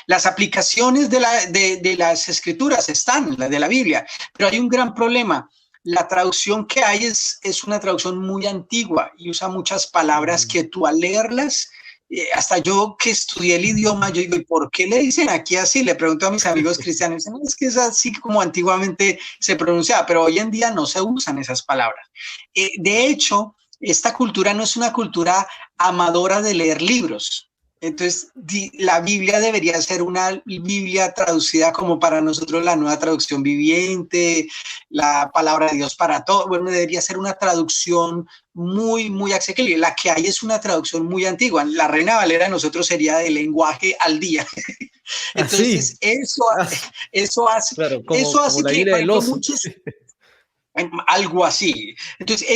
Speaker 3: Las aplicaciones de las escrituras están, las de la Biblia, pero hay un gran problema. La traducción que hay es una traducción muy antigua y usa muchas palabras que tú, al leerlas, hasta yo que estudié el idioma, yo digo, ¿y por qué le dicen aquí así? Le pregunto a mis amigos cristianos, no, es que es así como antiguamente se pronunciaba, pero hoy en día no se usan esas palabras. De hecho, esta cultura no es una cultura amadora de leer libros. Entonces, la Biblia debería ser una Biblia traducida como para nosotros la Nueva Traducción Viviente, la Palabra de Dios para todo. Bueno, debería ser una traducción muy, muy asequible. La que hay es una traducción muy antigua. La Reina Valera de nosotros sería de lenguaje al día. Entonces, eso hace,
Speaker 1: claro,
Speaker 3: eso hace
Speaker 1: como la
Speaker 3: que,
Speaker 1: Biblia
Speaker 3: por
Speaker 1: del
Speaker 3: ejemplo,
Speaker 1: oso.
Speaker 3: algo así. Entonces,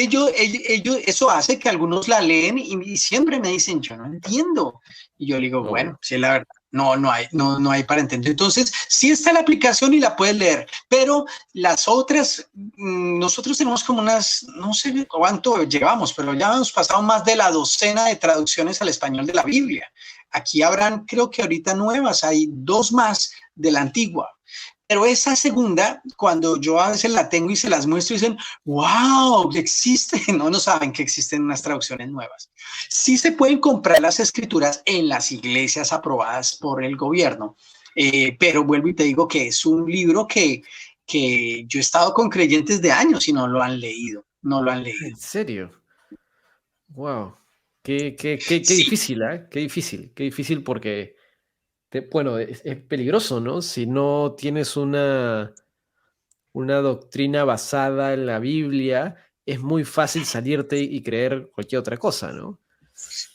Speaker 3: eso hace que algunos la leen y siempre me dicen, yo no entiendo. Y yo digo, bueno, sí, la verdad, no hay para entender. Entonces, sí está la aplicación y la puedes leer, pero las otras, nosotros tenemos como unas, no sé cuánto llevamos, pero ya hemos pasado más de la docena de traducciones al español de la Biblia. Aquí habrán, creo que ahorita nuevas, hay 2 más de la antigua. Pero esa segunda, cuando yo a veces la tengo y se las muestro, dicen, wow, existe. No saben que existen unas traducciones nuevas. Sí se pueden comprar las escrituras en las iglesias aprobadas por el gobierno, pero vuelvo y te digo que es un libro que yo he estado con creyentes de años y no lo han leído.
Speaker 1: ¿En serio? Wow. Qué
Speaker 3: Sí.
Speaker 1: difícil, ¿eh? Qué difícil porque Bueno, es peligroso, ¿no? Si no tienes una doctrina basada en la Biblia, es muy fácil salirte y creer cualquier otra cosa, ¿no?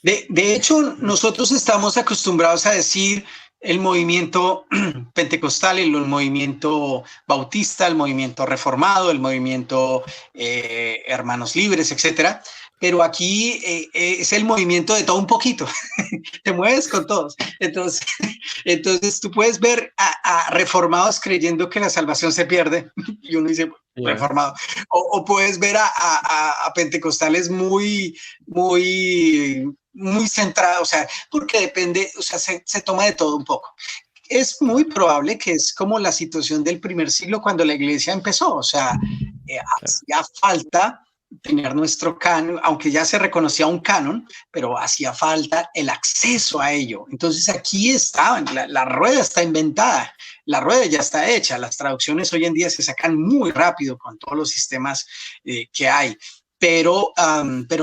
Speaker 3: De hecho, nosotros estamos acostumbrados a decir el movimiento pentecostal, el movimiento bautista, el movimiento reformado, el movimiento hermanos libres, etcétera. Pero aquí es el movimiento de todo un poquito. Te mueves con todos. Entonces tú puedes ver a reformados creyendo que la salvación se pierde y uno dice
Speaker 1: Ya.
Speaker 3: reformado. O puedes ver a pentecostales muy centrados, o sea, porque depende, o sea, se toma de todo un poco. Es muy probable que es como la situación del primer siglo cuando la iglesia empezó, o sea,
Speaker 1: Claro.
Speaker 3: hacía falta tener nuestro canon, aunque ya se reconocía un canon, pero hacía falta el acceso a ello. Entonces aquí está, la rueda está inventada, la rueda ya está hecha, las traducciones hoy en día se sacan muy rápido con todos los sistemas que hay. Pero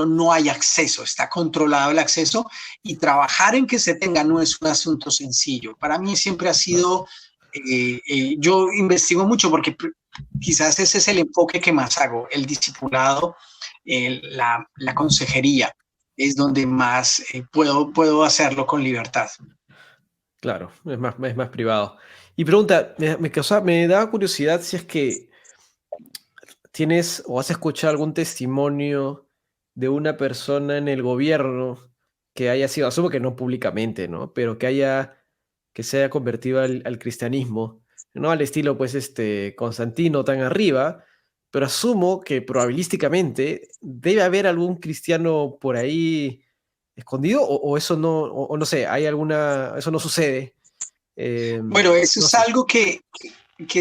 Speaker 3: no hay acceso, está controlado el acceso y trabajar en que se tenga no es un asunto sencillo. Para mí siempre ha sido, yo investigo mucho porque quizás ese es el enfoque que más hago, el discipulado, la consejería, es donde más puedo hacerlo con libertad.
Speaker 1: Claro, es más privado. Y pregunta, me da curiosidad si es que tienes o has escuchado algún testimonio de una persona en el gobierno que haya sido, asumo que no públicamente, ¿no? Pero que se haya convertido al cristianismo, no al estilo, pues, Constantino tan arriba, pero asumo que probabilísticamente debe haber algún cristiano por ahí escondido, o eso no, o no sé, eso no sucede.
Speaker 3: Bueno, eso
Speaker 1: No
Speaker 3: es
Speaker 1: sé.
Speaker 3: algo que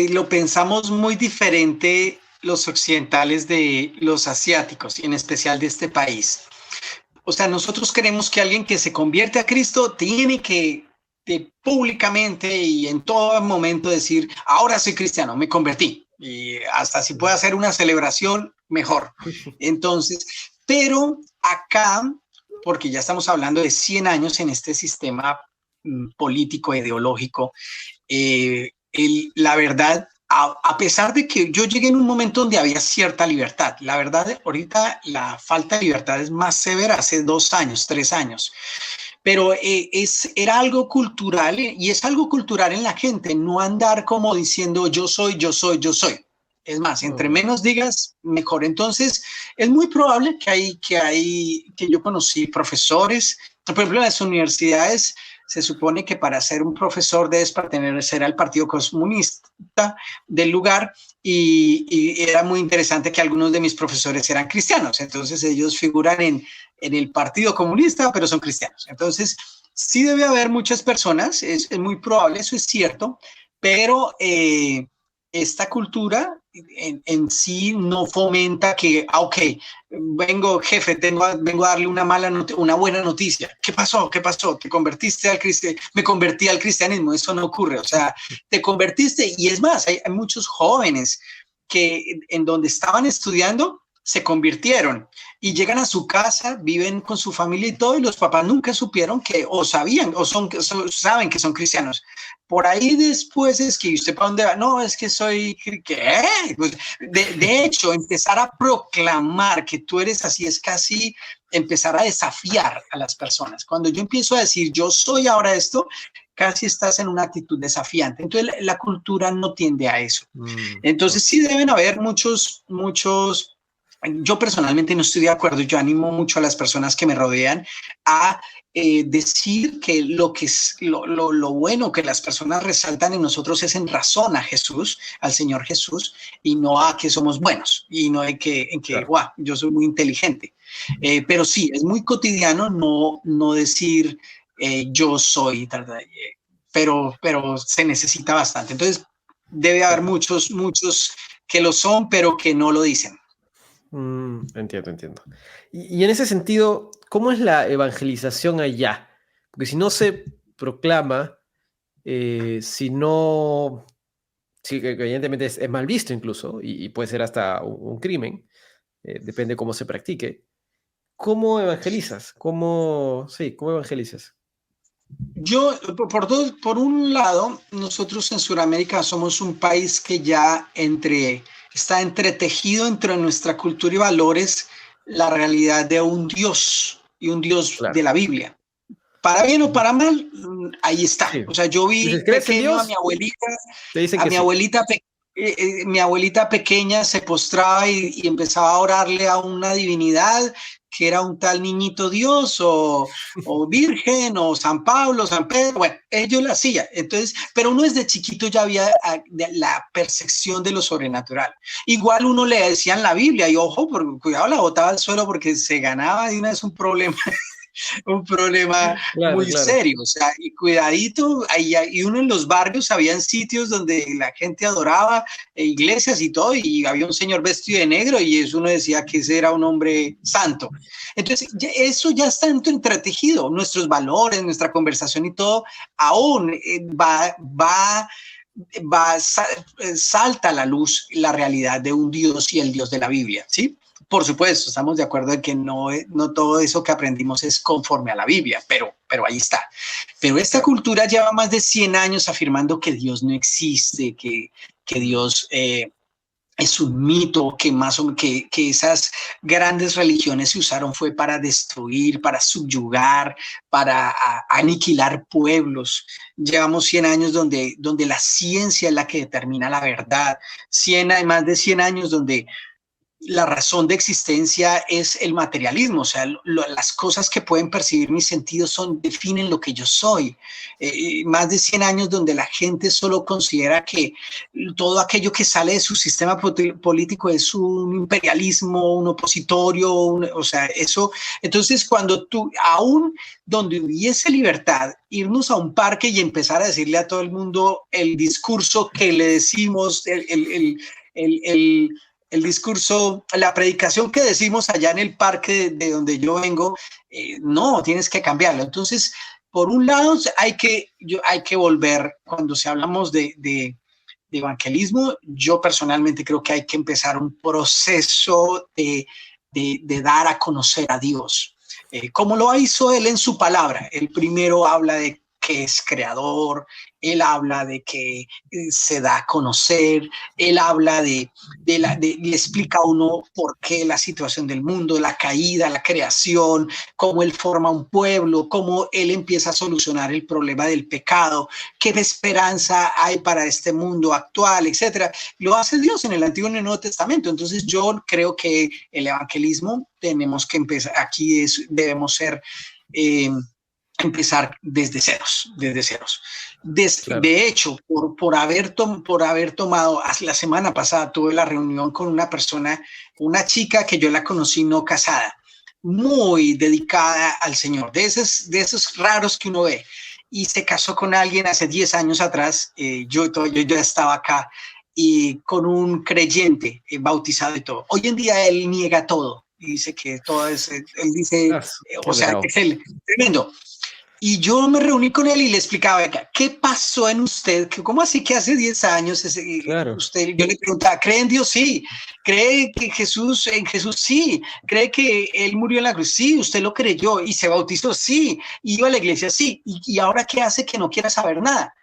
Speaker 3: lo pensamos muy diferente los occidentales de los asiáticos, y en especial de este país. O sea, nosotros creemos que alguien que se convierte a Cristo tiene que públicamente y en todo momento decir, ahora soy cristiano, me convertí. Y hasta si puede hacer una celebración, mejor. Entonces, pero acá, porque ya estamos hablando de 100 años en este sistema político, ideológico, la verdad, a pesar de que yo llegué en un momento donde había cierta libertad, la verdad, ahorita la falta de libertad es más severa hace 2 años, 3 años, pero era algo cultural y es algo cultural en la gente, no andar como diciendo yo soy, yo soy, yo soy. Es más, entre
Speaker 1: Oh,
Speaker 3: menos digas, mejor. Entonces, es muy probable que yo conocí profesores, por ejemplo, en las universidades se supone que para ser un profesor debes pertenecer al Partido Comunista del lugar y era muy interesante que algunos de mis profesores eran cristianos, entonces ellos figuran en el Partido Comunista, pero son cristianos. Entonces, sí debe haber muchas personas, es muy probable, eso es cierto, pero esta cultura en sí no fomenta que, ok, vengo jefe, vengo a darle una buena noticia. ¿Qué pasó? ¿Qué pasó? ¿Te convertiste al cristianismo? Me convertí al cristianismo, eso no ocurre. O sea, te convertiste y es más, hay muchos jóvenes que en donde estaban estudiando se convirtieron y llegan a su casa, viven con su familia y todo, y los papás nunca supieron que, o sabían, saben que son cristianos. Por ahí después es que usted para dónde va, no, es que soy, ¿qué? Pues de hecho, empezar a proclamar que tú eres así es casi empezar a desafiar a las personas. Cuando yo empiezo a decir, yo soy ahora esto, casi estás en una actitud desafiante. Entonces, la cultura no tiende a eso. Entonces,
Speaker 1: ok.
Speaker 3: sí deben haber muchos. Yo personalmente no estoy de acuerdo. Yo animo mucho a las personas que me rodean a decir que lo bueno que las personas resaltan en nosotros es en razón a Jesús, al Señor Jesús, y no a que somos buenos y no en que
Speaker 1: Claro.
Speaker 3: wow, yo soy muy inteligente. Pero sí, es muy cotidiano no decir yo soy, pero se necesita bastante. Entonces, debe haber
Speaker 1: Claro.
Speaker 3: muchos que lo son, pero que no lo dicen.
Speaker 1: Entiendo. Y en ese sentido, ¿cómo es la evangelización allá? Porque si no se proclama, si no, sí, que evidentemente es mal visto incluso, y puede ser hasta un crimen, depende cómo se practique. ¿Cómo evangelizas? Sí, cómo evangelizas?
Speaker 3: Por un lado, nosotros en Sudamérica somos un país que ya está entretejido entre nuestra cultura y valores la realidad de un Dios y un Dios de
Speaker 1: Claro.
Speaker 3: la Biblia. Para bien o para mal, ahí está.
Speaker 1: Sí.
Speaker 3: O sea, yo vi
Speaker 1: Dices, ¿crees en
Speaker 3: pequeño
Speaker 1: Dios? Te dicen
Speaker 3: a
Speaker 1: que
Speaker 3: mi
Speaker 1: sí.
Speaker 3: abuelita, mi abuelita pequeña se postraba y empezaba a orarle a una divinidad que era un tal niñito Dios o Virgen o San Pablo, San Pedro. Bueno, ellos lo hacían. Entonces, pero uno desde chiquito ya había la percepción de lo sobrenatural. Igual uno le decía en la Biblia y ojo, porque cuidado, la botaba al suelo porque se ganaba de una vez un problema
Speaker 1: Claro,
Speaker 3: muy
Speaker 1: claro.
Speaker 3: serio, o sea, y cuidadito, y uno en los barrios habían sitios donde la gente adoraba, iglesias y todo, y había un señor vestido de negro y eso uno decía que ese era un hombre santo. Entonces, eso ya está entretejido, nuestros valores, nuestra conversación y todo, aún salta a la luz la realidad de un Dios y el Dios de la Biblia, ¿sí? Por supuesto, estamos de acuerdo en que no todo eso que aprendimos es conforme a la Biblia, pero ahí está. Pero esta
Speaker 1: Claro.
Speaker 3: cultura lleva más de 100 años afirmando que Dios no existe, que Dios es un mito, que esas grandes religiones se usaron fue para destruir, para subyugar, para aniquilar pueblos. Llevamos 100 años donde la ciencia es la que determina la verdad, más de 100 años donde la razón de existencia es el materialismo, o sea, las cosas que pueden percibir mis sentidos definen lo que yo soy. Más de 100 años donde la gente solo considera que todo aquello que sale de su sistema político es un imperialismo, un opositorio, o sea, eso. Entonces, cuando aún donde hubiese libertad, irnos a un parque y empezar a decirle a todo el mundo el discurso que le decimos, el discurso, la predicación que decimos allá en el parque de donde yo vengo, no, tienes que cambiarlo. Entonces, por un lado, hay que volver, cuando se hablamos de evangelismo, yo personalmente creo que hay que empezar un proceso de dar a conocer a Dios. Como lo hizo él en su palabra. El primero habla de que es creador, él habla de que se da a conocer, él habla le explica a uno por qué la situación del mundo, la caída, la creación, cómo él forma un pueblo, cómo él empieza a solucionar el problema del pecado, qué esperanza hay para este mundo actual, etcétera. Lo hace Dios en el Antiguo y el Nuevo Testamento. Entonces yo creo que el evangelismo tenemos que empezar, debemos ser empezar desde ceros, desde ceros.
Speaker 1: Claro.
Speaker 3: De hecho, por haber tomado, la semana pasada tuve la reunión con una persona, una chica que yo la conocí no casada, muy dedicada al Señor, de esos raros que uno ve, y se casó con alguien hace 10 años atrás, yo ya estaba acá, y con un creyente bautizado y todo. Hoy en día él niega todo, y dice que todo es, él dice,
Speaker 1: Qué
Speaker 3: o sea,
Speaker 1: bravo.
Speaker 3: es el tremendo. Y yo me reuní con él y le explicaba, ¿qué pasó en usted? ¿Cómo así que hace 10 años
Speaker 1: Claro.
Speaker 3: yo le preguntaba, ¿cree en Dios? Sí. ¿Cree que en Jesús? Sí. ¿Cree que Él murió en la cruz? Sí. ¿Usted lo creyó y se bautizó? Sí. ¿Y iba a la iglesia? Sí. ¿Y ahora qué hace que no quiera saber nada?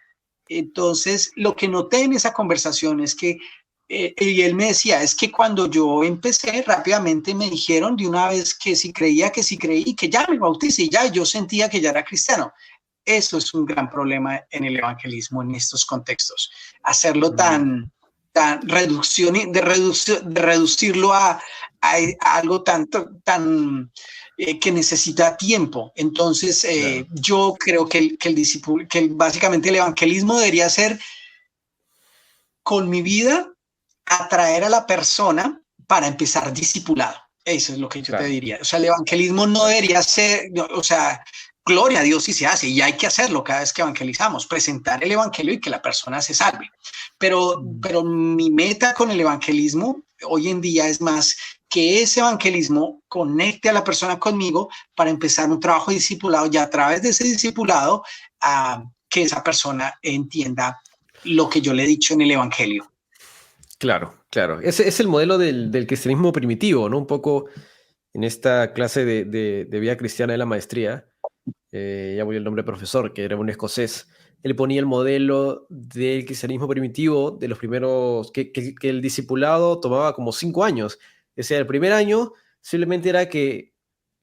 Speaker 3: Entonces, lo que noté en esa conversación es que, y él me decía, es que cuando yo empecé, rápidamente me dijeron de una vez que si creía, que si creí, que ya me bauticé y ya yo sentía que ya era cristiano. Eso es un gran problema en el evangelismo en estos contextos. Hacerlo
Speaker 1: Mm,
Speaker 3: tan de reducirlo a algo tan que necesita tiempo. Entonces,
Speaker 1: claro.
Speaker 3: yo creo que básicamente el evangelismo debería ser con mi vida atraer a la persona para empezar discipulado. Eso es lo que yo te
Speaker 1: Claro.
Speaker 3: diría. O sea, el evangelismo no debería ser, o sea, gloria a Dios si se hace y hay que hacerlo cada vez que evangelizamos, presentar el evangelio y que la persona se salve. Pero mi meta con el evangelismo hoy en día es más que ese evangelismo conecte a la persona conmigo para empezar un trabajo de discipulado y a través de ese discipulado que esa persona entienda lo que yo le he dicho en el evangelio.
Speaker 1: Claro, claro. Ese es el modelo del cristianismo primitivo, ¿no? Un poco en esta clase de vida cristiana de la maestría. ya voy el nombre profesor, que era un escocés. Él ponía el modelo del cristianismo primitivo, de los primeros, que el discipulado tomaba como 5 años. O sea, el primer año simplemente era que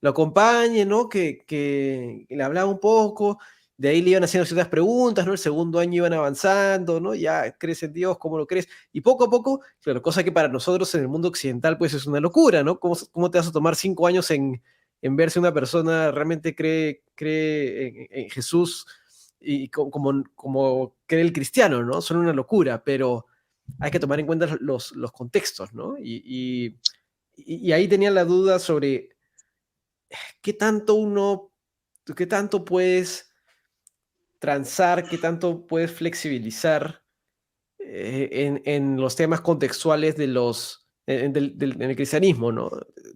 Speaker 1: lo acompañe, ¿no? Que le hablaba un poco, de ahí le iban haciendo ciertas preguntas, ¿no? El segundo año iban avanzando, ¿no? Ya, ¿crees en Dios? ¿Cómo lo crees? Y poco a poco, claro, cosa que para nosotros en el mundo occidental pues es una locura, ¿no? ¿Cómo te vas a tomar 5 años en ver si una persona realmente cree en Jesús y como cree el cristiano, ¿no? Son una locura, pero hay que tomar en cuenta los contextos, ¿no? Y ahí tenía la duda sobre qué tanto qué tanto puedes transar, qué tanto puedes flexibilizar en los temas contextuales de en el cristianismo, ¿no?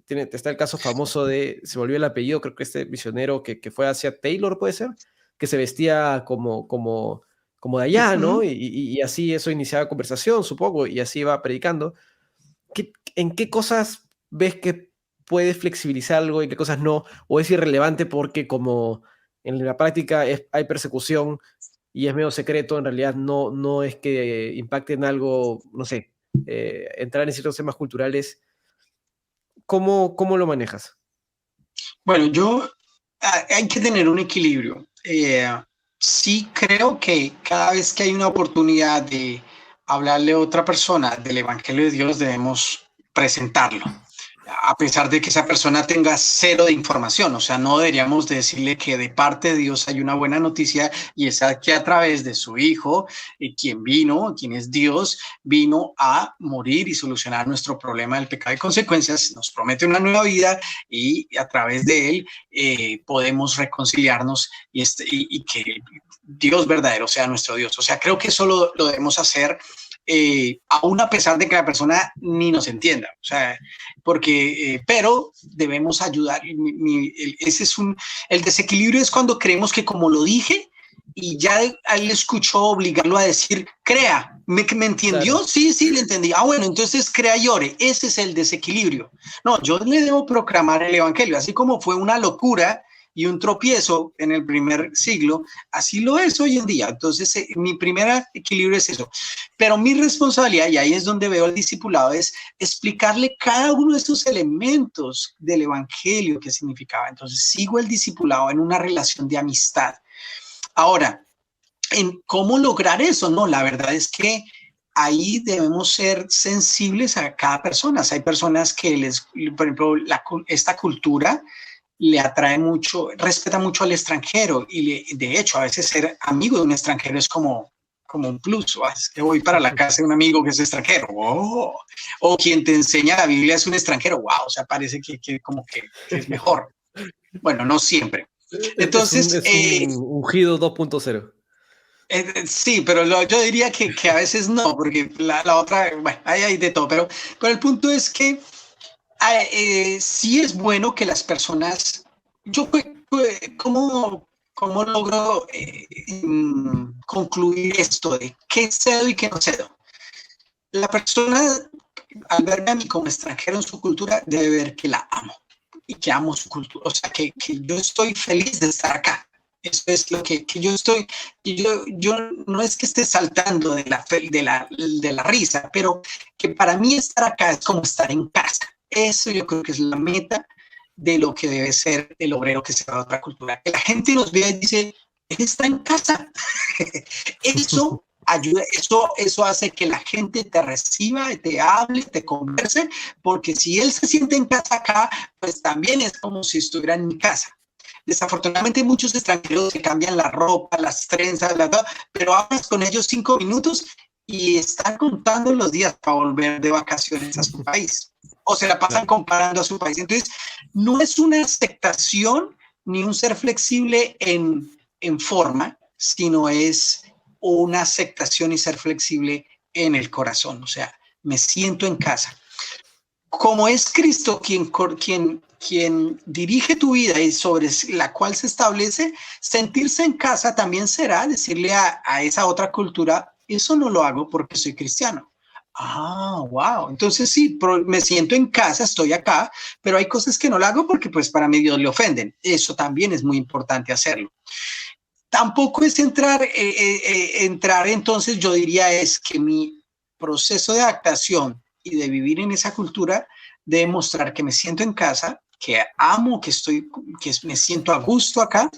Speaker 1: Está el caso famoso se volvió el apellido, creo que este misionero que fue hacia Taylor, puede ser, que se vestía como de allá, ¿no?
Speaker 3: Ujú.
Speaker 1: Y así eso iniciaba conversación, supongo, y así iba predicando. ¿En qué cosas ves que puedes flexibilizar algo y qué cosas no? ¿O es irrelevante porque como en la práctica hay persecución y es medio secreto, en realidad no es que impacte en algo, no sé, entrar en ciertos temas culturales? ¿Cómo lo manejas?
Speaker 3: Bueno, hay que tener un equilibrio. Sí creo que cada vez que hay una oportunidad de hablarle a otra persona del Evangelio de Dios, debemos presentarlo, a pesar de que esa persona tenga cero de información. O sea, no deberíamos decirle que de parte de Dios hay una buena noticia y es que a través de su Hijo, quien es Dios, vino a morir y solucionar nuestro problema del pecado y consecuencias, nos promete una nueva vida y a través de él podemos reconciliarnos y que Dios verdadero sea nuestro Dios. O sea, creo que eso lo debemos hacer aún a pesar de que la persona ni nos entienda. O sea, pero debemos ayudar. El desequilibrio es cuando creemos que como lo dije y ya él escuchó obligarlo a decir, crea, ¿me entendió?
Speaker 1: Claro,
Speaker 3: Sí, sí, le entendí. Bueno, entonces crea y ore. Ese es el desequilibrio. No, yo le debo proclamar el evangelio, así como fue una locura y un tropiezo en el primer siglo, así lo es hoy en día. Entonces, mi primer equilibrio es eso. Pero mi responsabilidad, y ahí es donde veo al discipulado, es explicarle cada uno de estos elementos del evangelio que significaba. Entonces, sigo el discipulado en una relación de amistad. Ahora, en cómo lograr eso, no, la verdad es que ahí debemos ser sensibles a cada persona. Hay personas que por ejemplo, esta cultura le atrae mucho, respeta mucho al extranjero y de hecho a veces ser amigo de un extranjero es como un plus. Es que voy para la casa de un amigo que es extranjero. ¡Wow! O quien te enseña la Biblia es un extranjero. ¡Wow! O sea, parece que como que es mejor. Bueno, no siempre. Entonces,
Speaker 1: es un ungido 2.0.
Speaker 3: sí, pero yo diría que a veces no, porque la otra, bueno, ahí hay de todo, pero el punto es que sí es bueno que las personas, yo cómo logro concluir esto de qué cedo y qué no cedo. La persona, al verme a mí como extranjero en su cultura, debe ver que la amo y que amo su cultura, o sea, que yo estoy feliz de estar acá. Eso es lo que yo estoy, yo no es que esté saltando de la risa, pero que para mí estar acá es como estar en casa. Eso yo creo que es la meta de lo que debe ser el obrero que se va a otra cultura. Que la gente nos vea y dice, él está en casa. Eso ayuda, eso hace que la gente te reciba, te hable, te converse, porque si él se siente en casa acá, pues también es como si estuviera en mi casa. Desafortunadamente muchos extranjeros se cambian la ropa, las trenzas, pero hablas con ellos 5 minutos y están contando los días para volver de vacaciones a su país. O se la pasan comparando a su país. Entonces, no es una aceptación ni un ser flexible en forma, sino es una aceptación y ser flexible en el corazón. O sea, me siento en casa. Como es Cristo quien dirige tu vida y sobre la cual se establece, sentirse en casa también será decirle a esa otra cultura, eso no lo hago porque soy cristiano. Ah, wow. Entonces sí, me siento en casa, estoy acá, pero hay cosas que no lo hago porque pues para mí Dios le ofenden. Eso también es muy importante hacerlo. Tampoco es entrar entonces, yo diría es que mi proceso de adaptación y de vivir en esa cultura debe mostrar que me siento en casa, que amo, que me siento a gusto acá,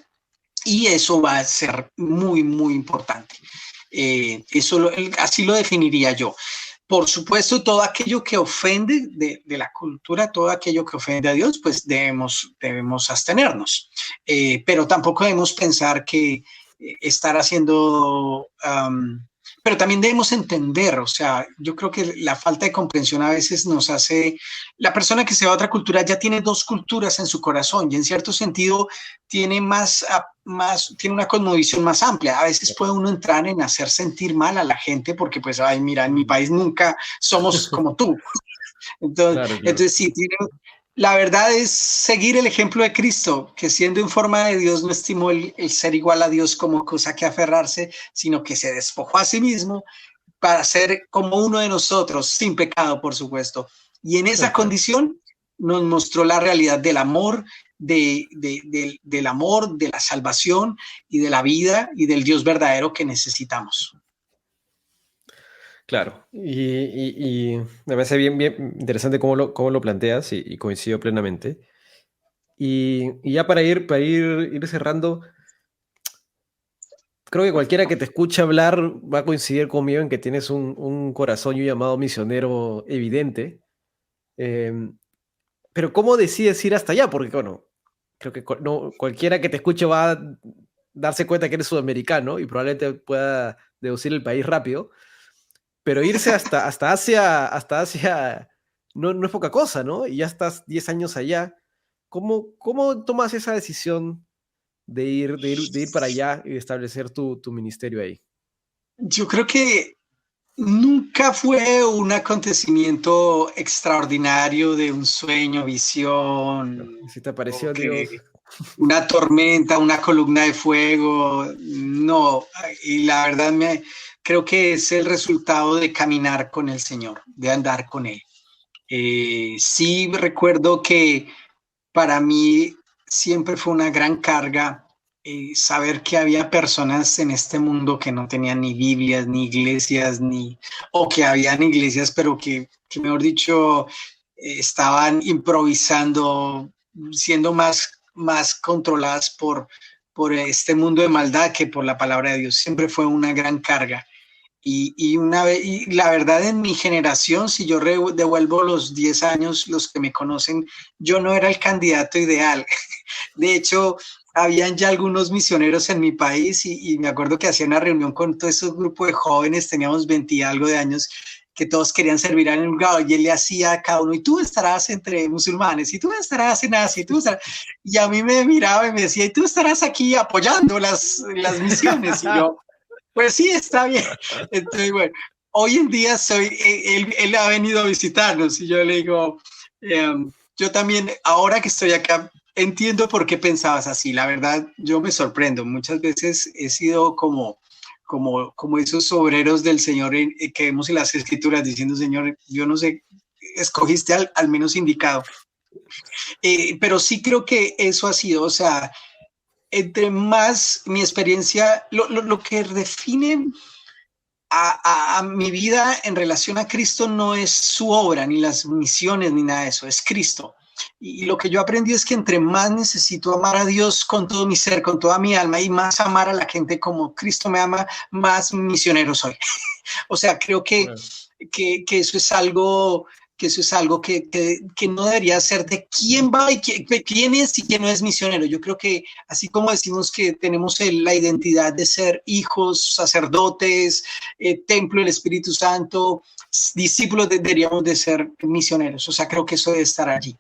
Speaker 3: y eso va a ser muy, muy importante. Así lo definiría yo. Por supuesto, todo aquello que ofende de la cultura, todo aquello que ofende a Dios, pues debemos abstenernos. Pero tampoco debemos pensar que estar haciendo... pero también debemos entender, o sea, yo creo que la falta de comprensión a veces nos hace... La persona que se va a otra cultura ya tiene dos culturas en su corazón y en cierto sentido tiene tiene una cosmovisión más amplia. A veces puede uno entrar en hacer sentir mal a la gente porque pues, ay, mira, en mi país nunca somos como tú. Entonces,
Speaker 1: Claro, claro.
Speaker 3: entonces sí, la verdad es seguir el ejemplo de Cristo, que siendo en forma de Dios no estimó el ser igual a Dios como cosa que aferrarse, sino que se despojó a sí mismo para ser como uno de nosotros, sin pecado, por supuesto. Y en esa condición nos mostró la realidad del amor, del amor, de la salvación y de la vida y del Dios verdadero que necesitamos.
Speaker 1: Claro, y me parece bien, bien interesante cómo lo planteas y coincido plenamente. Y ya para ir cerrando, creo que cualquiera que te escuche hablar va a coincidir conmigo en que tienes un corazón y un llamado misionero evidente. Pero ¿cómo decides ir hasta allá? Porque, bueno, creo que no, cualquiera que te escuche va a darse cuenta que eres sudamericano y probablemente pueda deducir el país rápido. Pero irse hasta Asia no es poca cosa, ¿no? Y ya estás 10 años allá. ¿Cómo tomas esa decisión de ir para allá y establecer tu ministerio ahí?
Speaker 3: Yo creo que nunca fue un acontecimiento extraordinario de un sueño, visión,
Speaker 1: Si te
Speaker 3: o
Speaker 1: pareció
Speaker 3: que
Speaker 1: Dios.
Speaker 3: una tormenta, una columna de fuego, no. Y la verdad creo que es el resultado de caminar con el Señor, de andar con Él. Sí recuerdo que para mí siempre fue una gran carga saber que había personas en este mundo que no tenían ni Biblias, ni iglesias, o que habían iglesias, pero que mejor dicho, estaban improvisando, siendo más controladas por este mundo de maldad que por la palabra de Dios. Siempre fue una gran carga. Y la verdad, en mi generación, si yo devuelvo los 10 años, los que me conocen, yo no era el candidato ideal. De hecho, habían ya algunos misioneros en mi país y me acuerdo que hacía una reunión con todo ese grupo de jóvenes, teníamos 20 y algo de años, que todos querían servir en un lugar y él le hacía a cada uno, y tú estarás entre musulmanes, y tú estarás en Asia, y a mí me miraba y me decía, y tú estarás aquí apoyando las misiones, y yo, pues sí, está bien. Entonces, bueno, hoy en día él ha venido a visitarnos y yo le digo, yo también, ahora que estoy acá, entiendo por qué pensabas así. La verdad, yo me sorprendo. Muchas veces he sido como esos obreros del Señor que vemos en las Escrituras diciendo, Señor, yo no sé, escogiste al menos indicado. Pero sí creo que eso ha sido, o sea, entre más mi experiencia, lo que define a mi vida en relación a Cristo no es su obra, ni las misiones, ni nada de eso, es Cristo. Y lo que yo aprendí es que entre más necesito amar a Dios con todo mi ser, con toda mi alma, y más amar a la gente como Cristo me ama, más misionero soy. O sea, creo que eso es algo que no debería ser de quién va y quién es y quién no es misionero. Yo creo que así como decimos que tenemos la identidad de ser hijos, sacerdotes, templo del Espíritu Santo, discípulos, deberíamos de ser misioneros. O sea, creo que eso debe estar allí.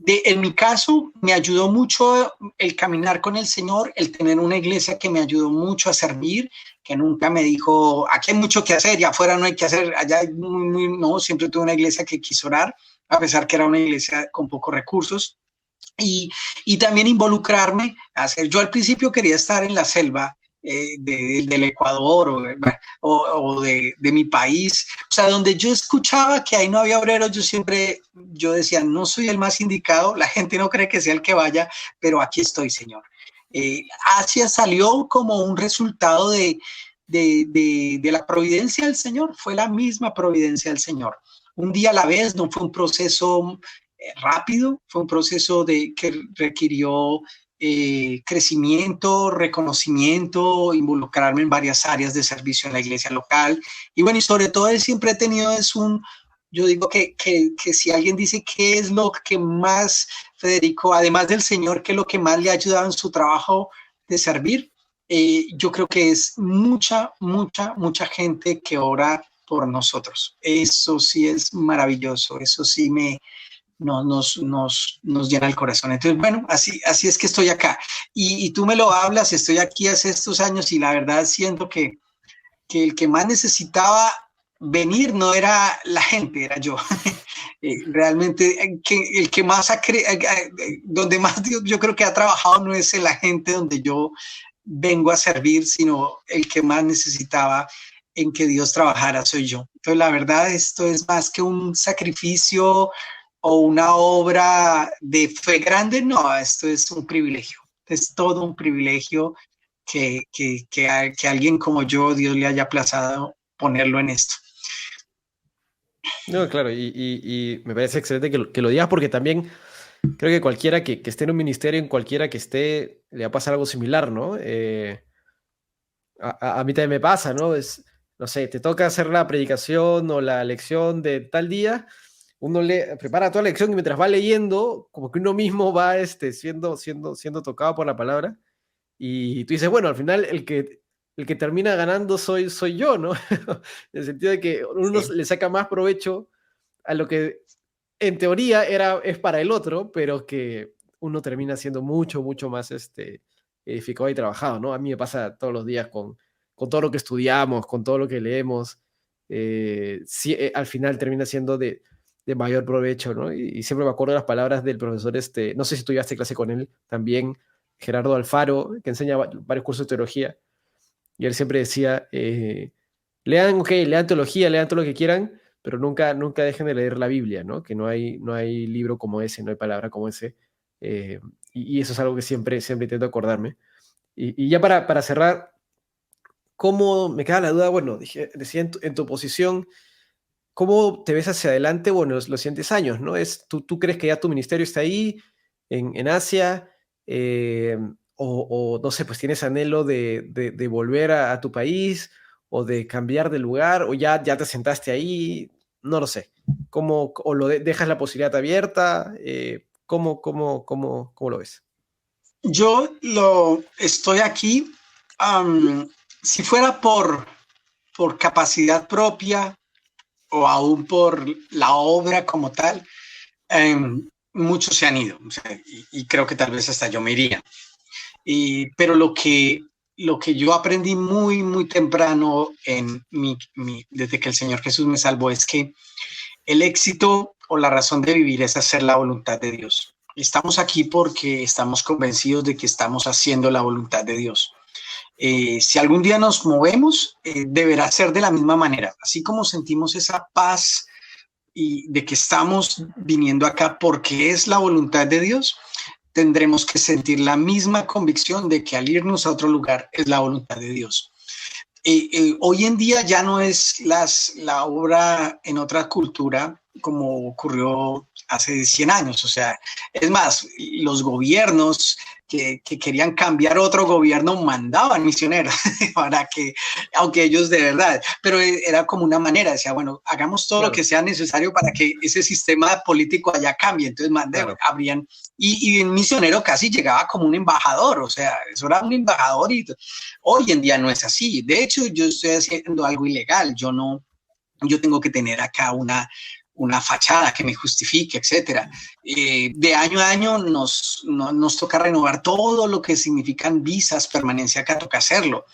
Speaker 3: En mi caso, me ayudó mucho el caminar con el Señor, el tener una iglesia que me ayudó mucho a servir, que nunca me dijo, aquí hay mucho que hacer y afuera no hay que hacer, allá no, siempre tuve una iglesia que quiso orar, a pesar que era una iglesia con pocos recursos. Y también involucrarme, yo al principio quería estar en la selva, del Ecuador o de mi país. O sea, donde yo escuchaba que ahí no había obreros, yo decía, no soy el más indicado, la gente no cree que sea el que vaya, pero aquí estoy, Señor. Asia salió como un resultado de la providencia del Señor, fue la misma providencia del Señor. Un día a la vez, no fue un proceso rápido, fue un proceso que requirió crecimiento, reconocimiento, involucrarme en varias áreas de servicio en la iglesia local. Y bueno, y sobre todo él siempre he tenido yo digo que si alguien dice qué es lo que más, Federico, además del Señor, qué es lo que más le ha ayudado en su trabajo de servir, yo creo que es mucha gente que ora por nosotros. Eso sí es maravilloso, eso sí nos llena el corazón. Entonces, bueno, así es que estoy acá. Y tú me lo hablas, estoy aquí hace estos años y la verdad siento que el que más necesitaba venir no era la gente, era yo. Realmente, el que más donde más yo creo que ha trabajado no es la gente donde yo vengo a servir, sino el que más necesitaba en que Dios trabajara soy yo. Entonces, la verdad, esto es más que un sacrificio o una obra de fe grande, no, esto es un privilegio, es todo un privilegio que alguien como yo, Dios le haya plazado ponerlo en esto.
Speaker 1: No, claro, y me parece excelente que lo digas porque también creo que cualquiera que esté en un ministerio, en cualquiera que esté, le va a pasar algo similar, ¿no? A mí también me pasa, ¿no? No sé, te toca hacer la predicación o la lección de tal día, uno prepara toda la lección y mientras va leyendo, como que uno mismo va siendo tocado por la palabra y tú dices, bueno, al final el que termina ganando soy yo, ¿no? En el sentido de que uno le saca más provecho a lo que en teoría es para el otro, pero que uno termina siendo mucho más edificado y trabajado, ¿no? A mí me pasa todos los días con todo lo que estudiamos, con todo lo que leemos, sí, al final termina siendo de mayor provecho, ¿no? Y siempre me acuerdo de las palabras del profesor, no sé si tú llevaste clase con él también, Gerardo Alfaro, que enseña varios cursos de teología, y él siempre decía, lean teología, lean todo lo que quieran, pero nunca dejen de leer la Biblia, ¿no? Que no hay libro como ese, no hay palabra como ese, y eso es algo que siempre intento acordarme. Y ya para cerrar, ¿cómo me queda la duda? Bueno, decía en tu posición, ¿cómo te ves hacia adelante, bueno, los siguientes años, ¿no? ¿Tú crees que ya tu ministerio está ahí, en Asia? O no sé, pues tienes anhelo de volver a tu país o de cambiar de lugar o ya te sentaste ahí, no lo sé. ¿O dejas la posibilidad abierta? ¿Cómo lo ves?
Speaker 3: Yo estoy aquí, si fuera por capacidad propia o aún por la obra como tal, muchos se han ido, o sea, y creo que tal vez hasta yo me iría. Pero lo que yo aprendí muy temprano desde que el Señor Jesús me salvó es que el éxito o la razón de vivir es hacer la voluntad de Dios. Estamos aquí porque estamos convencidos de que estamos haciendo la voluntad de Dios. Si algún día nos movemos, deberá ser de la misma manera. Así como sentimos esa paz y de que estamos viniendo acá porque es la voluntad de Dios, tendremos que sentir la misma convicción de que al irnos a otro lugar es la voluntad de Dios. Hoy en día ya no es la obra en otra cultura como ocurrió hace 100 años. O sea, es más, los gobiernos que querían cambiar otro gobierno mandaban misioneros para que, aunque ellos de verdad, pero era como una manera, decía, bueno, hagamos todo lo que sea necesario para que ese sistema político allá cambie. Entonces habrían, y el misionero casi llegaba como un embajador, o sea, eso era un embajador y hoy en día no es así. De hecho, yo estoy haciendo algo ilegal, yo tengo que tener acá una fachada que me justifique, etcétera. De año a año nos toca renovar todo lo que significan visas, permanencia acá, toca hacerlo.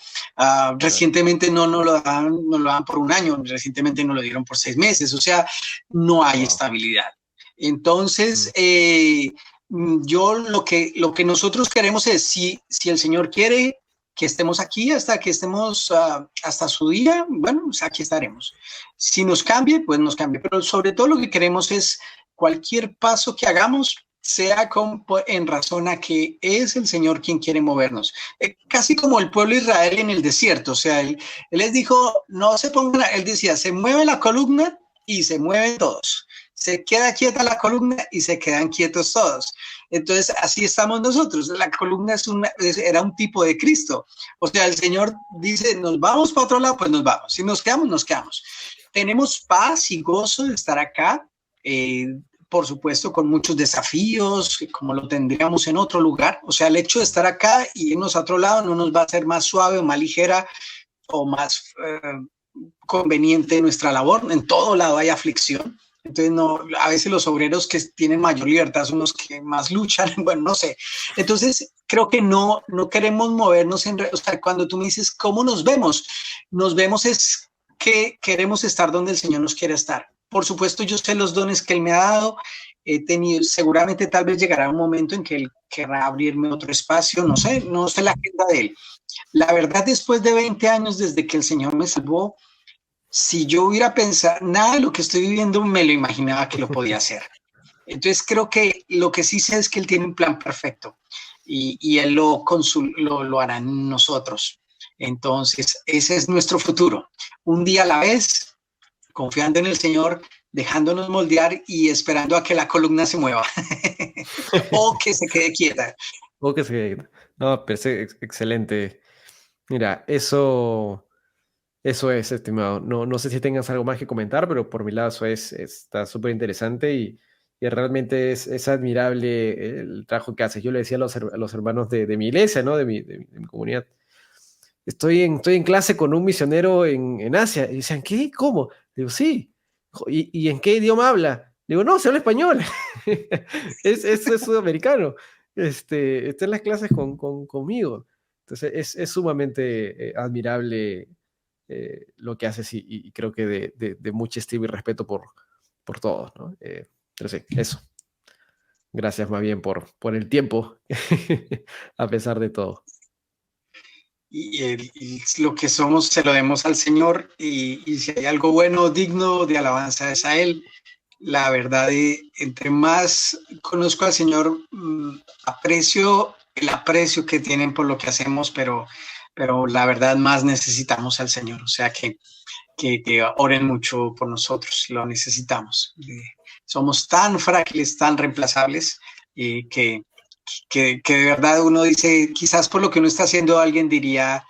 Speaker 3: Recientemente no lo dan por un año, recientemente nos lo dieron por 6 meses, o sea, no hay estabilidad. Entonces, yo lo que nosotros queremos es, si el Señor quiere, que estemos aquí hasta que estemos, hasta su día, bueno, pues aquí estaremos. Si nos cambie, pues nos cambie, pero sobre todo lo que queremos es cualquier paso que hagamos sea en razón a que es el Señor quien quiere movernos. Casi como el pueblo de Israel en el desierto, o sea, él les dijo, no se pongan, él decía, se mueve la columna y se mueven todos. Se queda quieta la columna y se quedan quietos todos. Entonces, así estamos nosotros. La columna era un tipo de Cristo. O sea, el Señor dice, nos vamos para otro lado, pues nos vamos. Si nos quedamos, nos quedamos. Tenemos paz y gozo de estar acá. Por supuesto, con muchos desafíos, como lo tendríamos en otro lugar. O sea, el hecho de estar acá y irnos a otro lado no nos va a hacer más suave o más ligera o más conveniente nuestra labor. En todo lado hay aflicción. Entonces, no, a veces los obreros que tienen mayor libertad son los que más luchan, bueno, no sé. Entonces, creo que no queremos movernos o sea, cuando tú me dices, ¿cómo nos vemos? Nos vemos es que queremos estar donde el Señor nos quiere estar. Por supuesto, yo sé los dones que Él me ha dado, he tenido, seguramente tal vez llegará un momento en que Él querrá abrirme otro espacio, no sé la agenda de Él. La verdad, después de 20 años desde que el Señor me salvó, si yo hubiera pensado, nada de lo que estoy viviendo me lo imaginaba que lo podía hacer. Entonces creo que lo que sí sé es que Él tiene un plan perfecto y Él lo hará en nosotros. Entonces ese es nuestro futuro. Un día a la vez, confiando en el Señor, dejándonos moldear y esperando a que la columna se mueva o que se quede quieta.
Speaker 1: O que se quede quieta. No, pero excelente. Mira, eso es, estimado. No sé si tengas algo más que comentar, pero por mi lado eso está súper interesante y realmente es admirable el trabajo que haces. Yo le decía a los hermanos de mi iglesia, ¿no? de mi comunidad. Estoy en clase con un misionero en Asia. Y decían, ¿qué? ¿Cómo? Digo, sí. ¿Y en qué idioma habla? Digo, no, se habla español. es sudamericano. Está en las clases conmigo. Entonces es sumamente admirable lo que haces y creo que de mucha estima y respeto por todos, ¿no? Pero sí, eso. Gracias más bien por el tiempo, a pesar de todo.
Speaker 3: Y lo que somos se lo demos al Señor y si hay algo bueno, digno de alabanza es a Él. La verdad, entre más conozco al Señor, aprecio el aprecio que tienen por lo que hacemos, pero la verdad más necesitamos al Señor. O sea que oren mucho por nosotros, lo necesitamos. Somos tan frágiles, tan reemplazables, que de verdad uno dice, quizás por lo que uno está haciendo, alguien diría,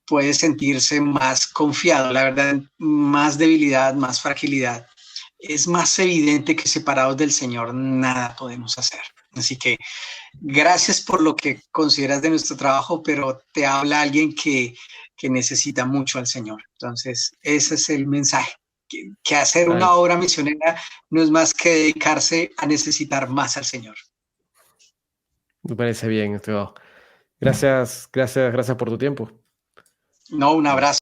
Speaker 3: puede sentirse más confiado. La verdad, más debilidad, más fragilidad. Es más evidente que separados del Señor nada podemos hacer. Así que gracias por lo que consideras de nuestro trabajo, pero te habla alguien que necesita mucho al Señor. Entonces, ese es el mensaje. Que hacer una obra misionera no es más que dedicarse a necesitar más al Señor.
Speaker 1: Me parece bien, estimado. Gracias por tu tiempo.
Speaker 3: No, un abrazo.